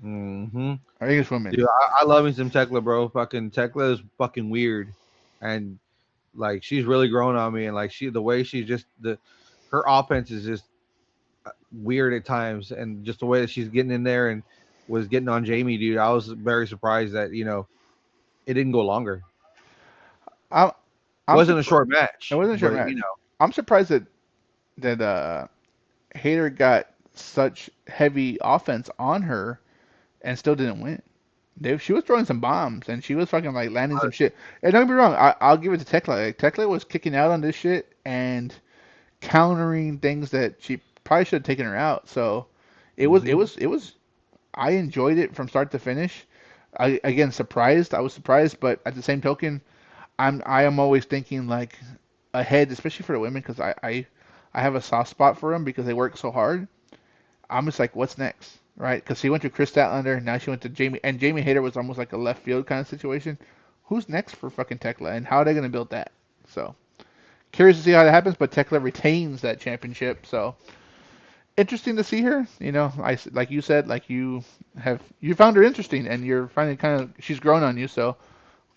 [SPEAKER 1] Mm-hmm.
[SPEAKER 2] or Englishwoman.
[SPEAKER 1] Dude, I love me some Tekla, bro. Fucking Tekla is fucking weird, and like she's really grown on me. And like the way she's just her offense is just weird at times, and just the way that she's getting in there and was getting on Jamie, dude. I was very surprised that it didn't go longer.
[SPEAKER 2] I'm
[SPEAKER 1] It
[SPEAKER 2] I'm
[SPEAKER 1] wasn't a
[SPEAKER 2] surprised.
[SPEAKER 1] short
[SPEAKER 2] It
[SPEAKER 1] match,
[SPEAKER 2] wasn't sure
[SPEAKER 1] but
[SPEAKER 2] match. I'm surprised that Hater got such heavy offense on her and still didn't win. She was throwing some bombs and she was fucking like landing some shit. And don't get me wrong, I'll give it to Tekla. Like, Tekla was kicking out on this shit and countering things that she probably should have taken her out. So it was it
[SPEAKER 1] mm-hmm.
[SPEAKER 2] was it was I enjoyed it from start to finish. Again surprised. I was surprised, but at the same token, I am always thinking like ahead, especially for the women, because I have a soft spot for them because they work so hard. I'm just like, what's next, right? Because she went to Chris Statlander, now she went to Jamie, and Jamie Hayter was almost like a left field kind of situation. Who's next for fucking Tekla, and how are they gonna build that? So curious to see how that happens, but Tekla retains that championship, so interesting to see her. Like you said, like you found her interesting, and you're finding kind of she's grown on you, so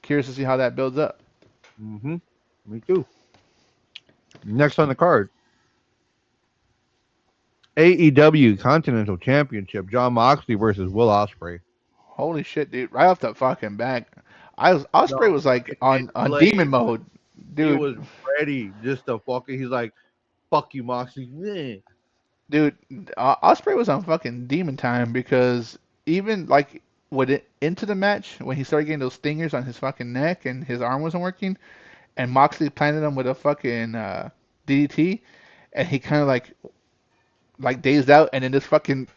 [SPEAKER 2] curious to see how that builds up.
[SPEAKER 1] Mm-hmm. Me too. Next on the card, AEW Continental Championship, John Moxley versus Will Ospreay.
[SPEAKER 2] Holy shit, dude! Right off the fucking back, Osprey
[SPEAKER 1] No,
[SPEAKER 2] was like
[SPEAKER 1] and
[SPEAKER 2] on demon
[SPEAKER 1] Blade,
[SPEAKER 2] mode,
[SPEAKER 1] he
[SPEAKER 2] dude.
[SPEAKER 1] was ready just to fucking. He's like, "Fuck you, Moxley." Meh.
[SPEAKER 2] Dude, Osprey was on fucking demon time because even like with it into the match when he started getting those stingers on his fucking neck and his arm wasn't working, and Moxley planted him with a fucking DDT, and he kind of like dazed out, and then just fucking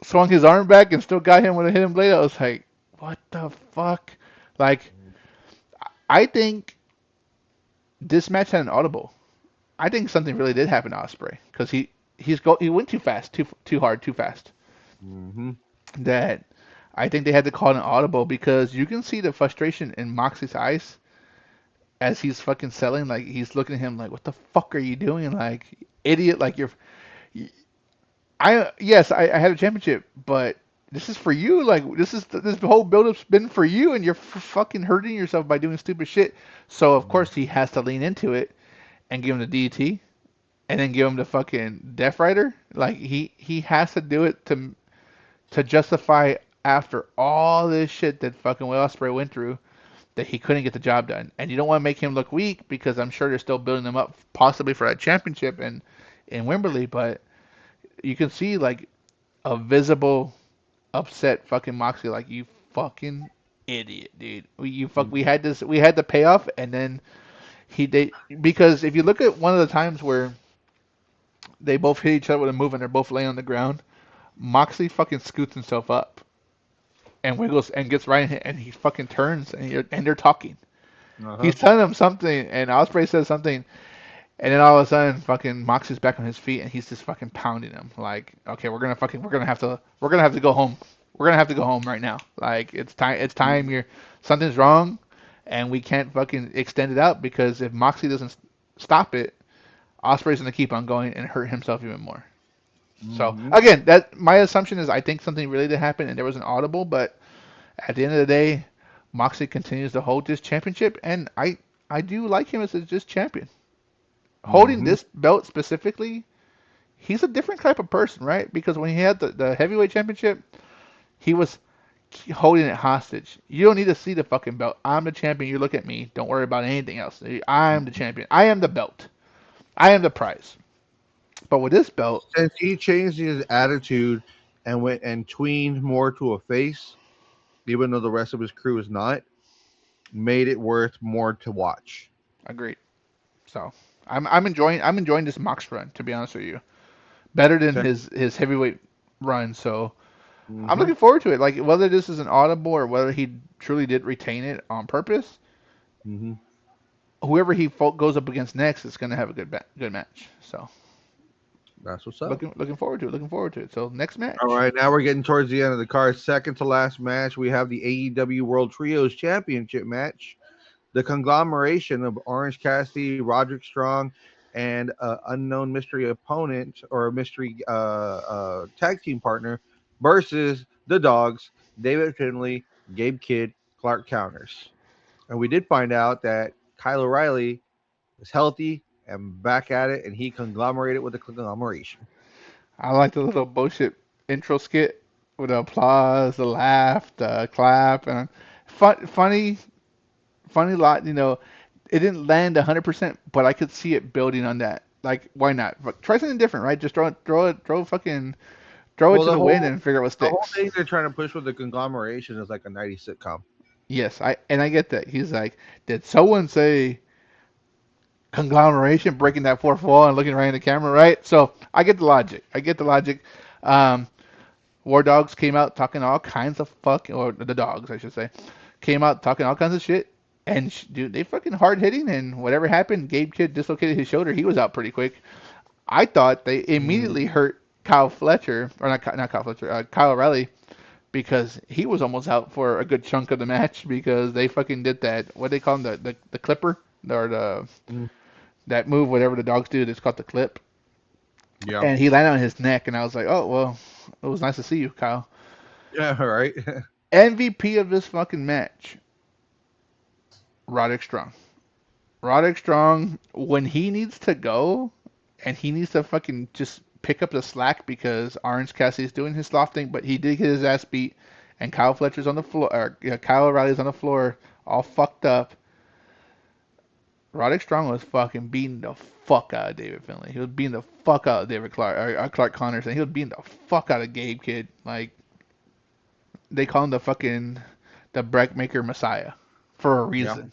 [SPEAKER 2] swung his arm back and still got him with a hidden blade. I was like, what the fuck? Like, I think this match had an audible. I think something really did happen to Osprey because he went too fast, too hard, too fast.
[SPEAKER 1] Mm-hmm.
[SPEAKER 2] That I think they had to call an audible because you can see the frustration in Moxie's eyes as he's fucking selling. Like he's looking at him like, "What the fuck are you doing? Like idiot! Like you're I yes, I had a championship, but this is for you. Like this whole build-up's been for you, and you're fucking hurting yourself by doing stupid shit." So of course he has to lean into it and give him the DT, and then give him the fucking Death Rider. Like he has to do it to justify after all this shit that fucking Will Ospreay went through that he couldn't get the job done. And you don't want to make him look weak because I'm sure they're still building him up possibly for that championship in Wembley, but you can see like a visible upset fucking Moxley like you fucking idiot, dude. We had this we had the payoff and then they because if you look at one of the times where they both hit each other with a move and they're both laying on the ground, Moxley fucking scoots himself up and wiggles and gets right in it and he fucking turns and they're talking.
[SPEAKER 1] Uh-huh.
[SPEAKER 2] He's telling him something and Osprey says something and then all of a sudden fucking Moxley's back on his feet and he's just fucking pounding him like okay we're gonna have to go home. We're gonna have to go home right now. Like it's time you're something's wrong and we can't fucking extend it out because if Moxley doesn't stop it, Osprey's gonna keep on going and hurt himself even more. So
[SPEAKER 1] Mm-hmm.
[SPEAKER 2] again, that my assumption is I think something really did happen and there was an audible, but at the end of the day, Moxley continues to hold this championship, and I do like him as just champion. Holding
[SPEAKER 1] Mm-hmm.
[SPEAKER 2] this belt specifically, he's a different type of person, right? Because when he had the heavyweight championship, he was holding it hostage. You don't need to see the fucking belt. I'm the champion. You look at me. Don't worry about anything else. I'm the champion. I am the belt. I am the prize. But with this belt,
[SPEAKER 1] Since he changed his attitude and went and tweened more to a face, even though the rest of his crew is not, made it worth more to watch.
[SPEAKER 2] agreed. So I'm enjoying this Mox run to be honest with you. Better than
[SPEAKER 1] Okay.
[SPEAKER 2] his heavyweight run. So I'm
[SPEAKER 1] Mm-hmm.
[SPEAKER 2] looking forward to it. Like whether this is an audible or whether he truly did retain it on purpose,
[SPEAKER 1] Mm-hmm.
[SPEAKER 2] whoever goes up against next is going to have a good match. So
[SPEAKER 1] That's what's up.
[SPEAKER 2] looking forward to it. Looking forward to it. So next
[SPEAKER 1] All
[SPEAKER 2] match,
[SPEAKER 1] right, now we're getting towards the end of the card. Second to last match, we have the AEW World Trios Championship match. The conglomeration of Orange Cassidy, Roderick Strong, and unknown mystery opponent or mystery tag team partner versus the Dogs, David Finley, Gabe Kidd, Clark Counters. And we did find out that Kyle O'Reilly is healthy and back at it, and he conglomerated with the conglomeration.
[SPEAKER 2] I like the little bullshit intro skit with the applause, the laugh, the clap, and funny lot. It didn't land 100%, but I could see it building on that. Like, why not? Try something different, right? Just throw it
[SPEAKER 1] Well,
[SPEAKER 2] to
[SPEAKER 1] the
[SPEAKER 2] the wind
[SPEAKER 1] whole
[SPEAKER 2] and figure out what
[SPEAKER 1] the whole
[SPEAKER 2] sticks.
[SPEAKER 1] thing they're trying to push with the conglomeration is like a '90s sitcom.
[SPEAKER 2] Yes, I get that. He's like, did someone say conglomeration, breaking that fourth wall and looking right in the camera, right? So I get the logic. I get the logic. Um, War Dogs came out talking all kinds of or the dogs, I should say, came out talking all kinds of shit. And dude, they fucking hard hitting, and whatever happened, Gabe Kidd dislocated his shoulder. He was out pretty quick. I thought they immediately
[SPEAKER 1] Mm-hmm.
[SPEAKER 2] hurt Kyle Fletcher, or not Kyle Fletcher, Kyle O'Reilly, because he was almost out for a good chunk of the match because they fucking did that. What they call him, the clipper or the that move, whatever the dogs do. It's called the clip,
[SPEAKER 1] Yeah.
[SPEAKER 2] and he landed on his neck, and I was like, oh well, it was nice to see you, Kyle.
[SPEAKER 1] Yeah. All right.
[SPEAKER 2] MVP of this fucking match, Roderick Strong. Roderick Strong, when he needs to go, and he needs to fucking just pick up the slack because Orange Cassidy's doing his soft thing, but he did get his ass beat, and Kyle Fletcher's on the floor, or Kyle O'Reilly's on the floor all fucked up. Roderick Strong was fucking beating the fuck out of David Finlay. He was beating the fuck out of David Clark, or Clark Connors, and he was beating the fuck out of Gabe Kidd. Like they call him the fucking the Breakmaker Messiah for a
[SPEAKER 1] Yeah.
[SPEAKER 2] reason.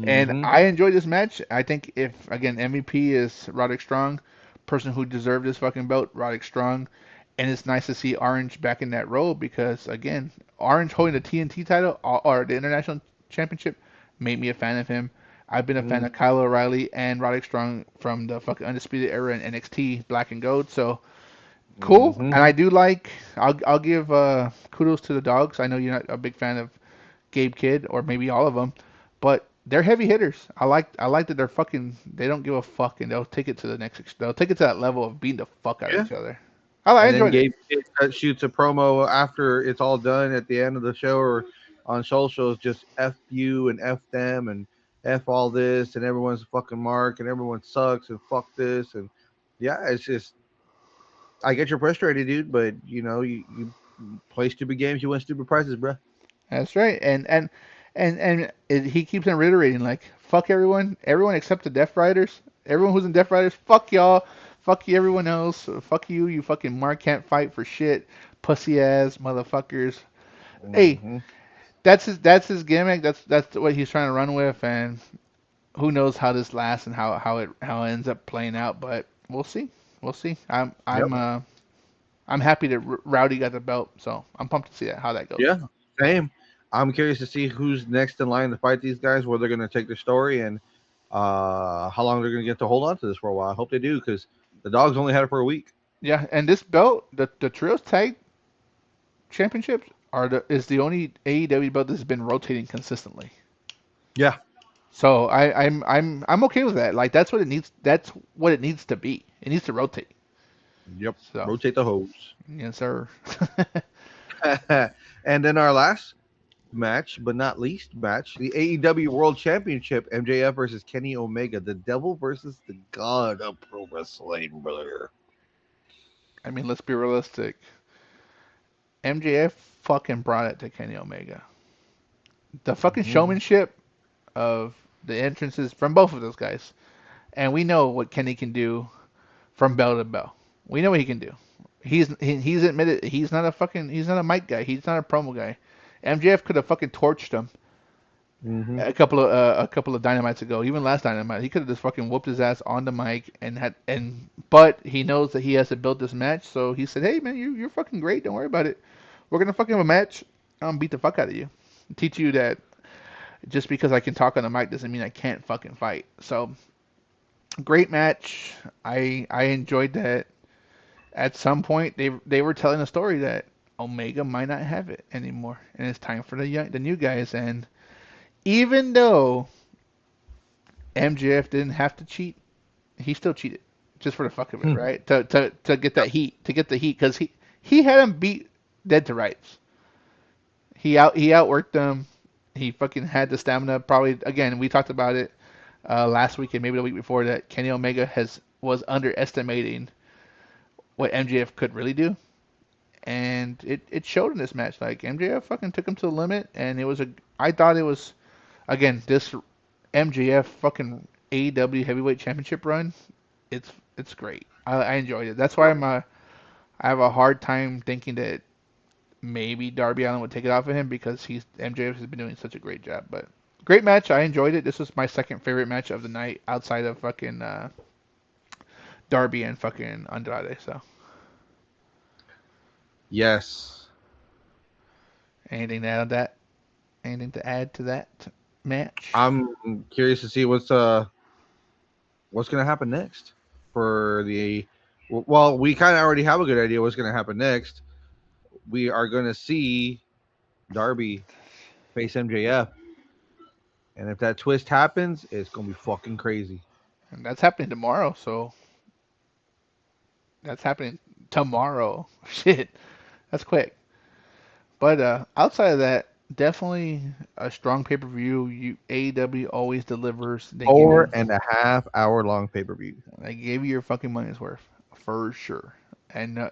[SPEAKER 2] And
[SPEAKER 1] Hmm.
[SPEAKER 2] I enjoyed this match. I think if again MVP is Roderick Strong, person who deserved this fucking belt, Roderick Strong, and it's nice to see Orange back in that role because again, Orange holding the TNT title or the International Championship made me a fan of him. I've been a fan of Kyle O'Reilly and Roderick Strong from the fucking Undisputed Era in NXT Black and Gold. So cool,
[SPEAKER 1] Hmm.
[SPEAKER 2] and I do like. I'll give kudos to the dogs. I know you're not a big fan of Gabe Kidd or maybe all of them, but they're heavy hitters. I like that they're fucking. They don't give a fuck and they'll take it to the next. They'll take it to that level of beating the fuck out of
[SPEAKER 1] Yeah.
[SPEAKER 2] each other. I
[SPEAKER 1] And then
[SPEAKER 2] enjoyed it.
[SPEAKER 1] Gabe shoots a promo after it's all done at the end of the show or on shows, just F you and F them and F all this and everyone's a fucking mark and everyone sucks and fuck this. And yeah, it's just, I get you're frustrated, dude, but you play stupid games, you win stupid prizes, bro.
[SPEAKER 2] That's right. He keeps on reiterating like fuck everyone, everyone except the Death Riders. Everyone who's in Death Riders, fuck y'all, fuck you, everyone else, fuck you, you fucking Mark can't fight for shit, pussy ass motherfuckers. Hey,
[SPEAKER 1] Hmm.
[SPEAKER 2] that's his gimmick. That's what he's trying to run with, and who knows how this lasts and how it ends up playing out. But we'll see. We'll see.
[SPEAKER 1] Yep.
[SPEAKER 2] I'm happy that Rowdy got the belt, so I'm pumped to see how that goes.
[SPEAKER 1] Yeah. Same. I'm curious to see who's next in line to fight these guys, where they're going to take the story, and how long they're going to get to hold on to this for a while. I hope they do because the dogs only had it for a week.
[SPEAKER 2] Yeah, and this belt, the trios tag championships is the only AEW belt that's been rotating consistently.
[SPEAKER 1] Yeah.
[SPEAKER 2] So I'm okay with that. Like that's what it needs. That's what it needs to be. It needs to rotate.
[SPEAKER 1] Yep.
[SPEAKER 2] So
[SPEAKER 1] Rotate the hose.
[SPEAKER 2] yes, sir.
[SPEAKER 1] And then our last match, but not least match, the AEW World Championship, MJF versus Kenny Omega, the devil versus the god of pro wrestling, brother.
[SPEAKER 2] I mean, let's be realistic. MJF fucking brought it to Kenny Omega. The fucking
[SPEAKER 1] Hmm.
[SPEAKER 2] showmanship of the entrances from both of those guys, and we know what Kenny can do from bell to bell. We know what he can do. He's admitted he's not a mic guy. He's not a promo guy. MJF could have fucking torched him
[SPEAKER 1] Hmm.
[SPEAKER 2] a couple of dynamites ago, even last dynamite. He could have just fucking whooped his ass on the mic but he knows that he has to build this match, so he said, "Hey man, you're fucking great. Don't worry about it. We're gonna fucking have a match. I'm gonna beat the fuck out of you. Teach you that just because I can talk on the mic doesn't mean I can't fucking fight." So great match. I enjoyed that. At some point, they were telling a story that Omega might not have it anymore, and it's time for the new guys. And even though MJF didn't have to cheat, he still cheated just for the fuck of it, right? To get that heat, to get the heat, because he had him beat dead to rights. He outworked them. He fucking had the stamina. Probably again, we talked about it last week and maybe the week before that Kenny Omega has was underestimating what MJF could really do, and it showed in this match. Like MJF fucking took him to the limit, and it was a. I thought it was again this MJF fucking AEW Heavyweight Championship run. It's great. I enjoyed it. That's why I have a hard time thinking that maybe Darby Allin would take it off of him because he's MJF has been doing such a great job. But great match. I enjoyed it. This was my second favorite match of the night outside of fucking Darby and fucking Andrade. So
[SPEAKER 1] Yes.
[SPEAKER 2] anything to add on that? Anything to add to that match?
[SPEAKER 1] I'm curious to see what's going to happen next for the. Well, we kind of already have a good idea what's going to happen next. We are going to see Darby face MJF, and if that twist happens, it's going to be fucking crazy.
[SPEAKER 2] And that's happening tomorrow. So that's happening tomorrow. Shit, that's quick. But outside of that, definitely a strong pay per view. AEW always delivers.
[SPEAKER 1] Four and a half hour long pay per view.
[SPEAKER 2] They gave you your fucking money's worth for sure. And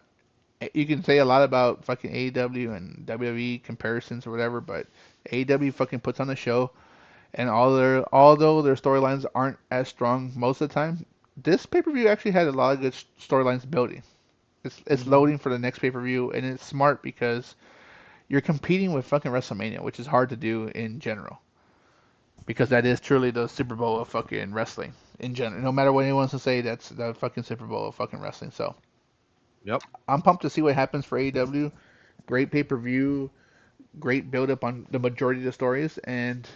[SPEAKER 2] You can say a lot about fucking AEW and WWE comparisons or whatever, but AEW fucking puts on a show, and although their storylines aren't as strong most of the time, this pay per view actually had a lot of good storylines building. It's
[SPEAKER 1] Hmm.
[SPEAKER 2] loading for the next pay per view, and it's smart because you're competing with fucking WrestleMania, which is hard to do in general, because that is truly the Super Bowl of fucking wrestling in general. No matter what anyone wants to say, that's the fucking Super Bowl of fucking wrestling. So
[SPEAKER 1] Yep.
[SPEAKER 2] I'm pumped to see what happens for AEW. Great pay per view, great build up on the majority of the stories, and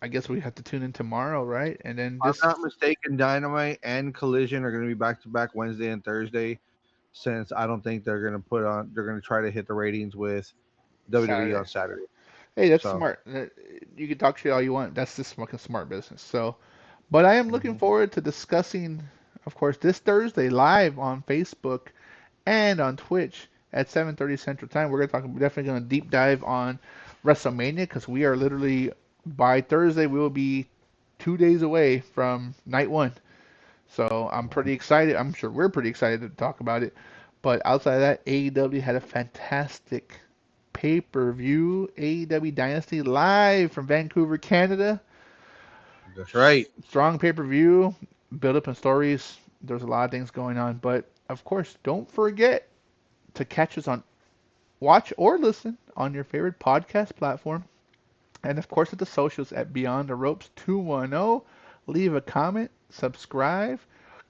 [SPEAKER 2] I guess we have to tune in tomorrow, right? And then
[SPEAKER 1] I'm
[SPEAKER 2] this
[SPEAKER 1] not mistaken, Dynamite and Collision are going to be back to back Wednesday and Thursday, since I don't think they're going to put on. They're going to try to hit the ratings with WWE
[SPEAKER 2] Saturday.
[SPEAKER 1] on Saturday.
[SPEAKER 2] Hey, that's
[SPEAKER 1] So,
[SPEAKER 2] smart. You can talk shit all you want. That's just fucking smart business. So, but I am looking
[SPEAKER 1] mhm.
[SPEAKER 2] forward to discussing, of course, this Thursday live on Facebook and on Twitch at 7:30 Central Time. We're definitely gonna deep dive on WrestleMania because we are literally by Thursday we will be 2 days away from night one. So I'm pretty excited. I'm sure we're pretty excited to talk about it. But outside of that, AEW had a fantastic pay-per-view. AEW Dynasty live from Vancouver, Canada.
[SPEAKER 1] That's right.
[SPEAKER 2] Strong pay-per-view, build up in stories. There's a lot of things going on, but of course, don't forget to catch us on watch or listen on your favorite podcast platform. And of course, at the socials at Beyond the Ropes 210. Leave a comment, subscribe,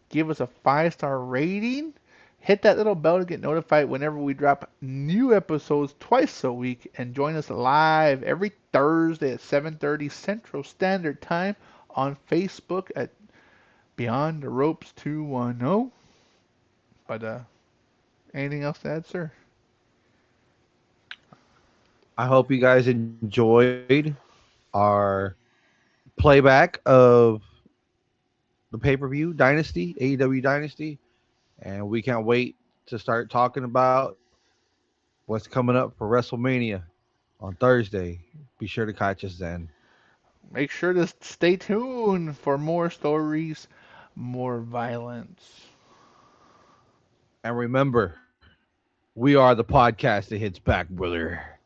[SPEAKER 2] give us a 5-star rating. Hit that little bell to get notified whenever we drop new episodes twice a week, and join us live every Thursday at 7:30 Central Standard Time on Facebook at Beyond the Ropes 210. But anything else to add, sir?
[SPEAKER 1] I hope you guys enjoyed our playback of the pay per view Dynasty, AEW Dynasty, and we can't wait to start talking about what's coming up for WrestleMania on Thursday. Be sure to catch us then.
[SPEAKER 2] Make sure to stay tuned for more stories, more violence.
[SPEAKER 1] And remember, we are the podcast that hits back, brother.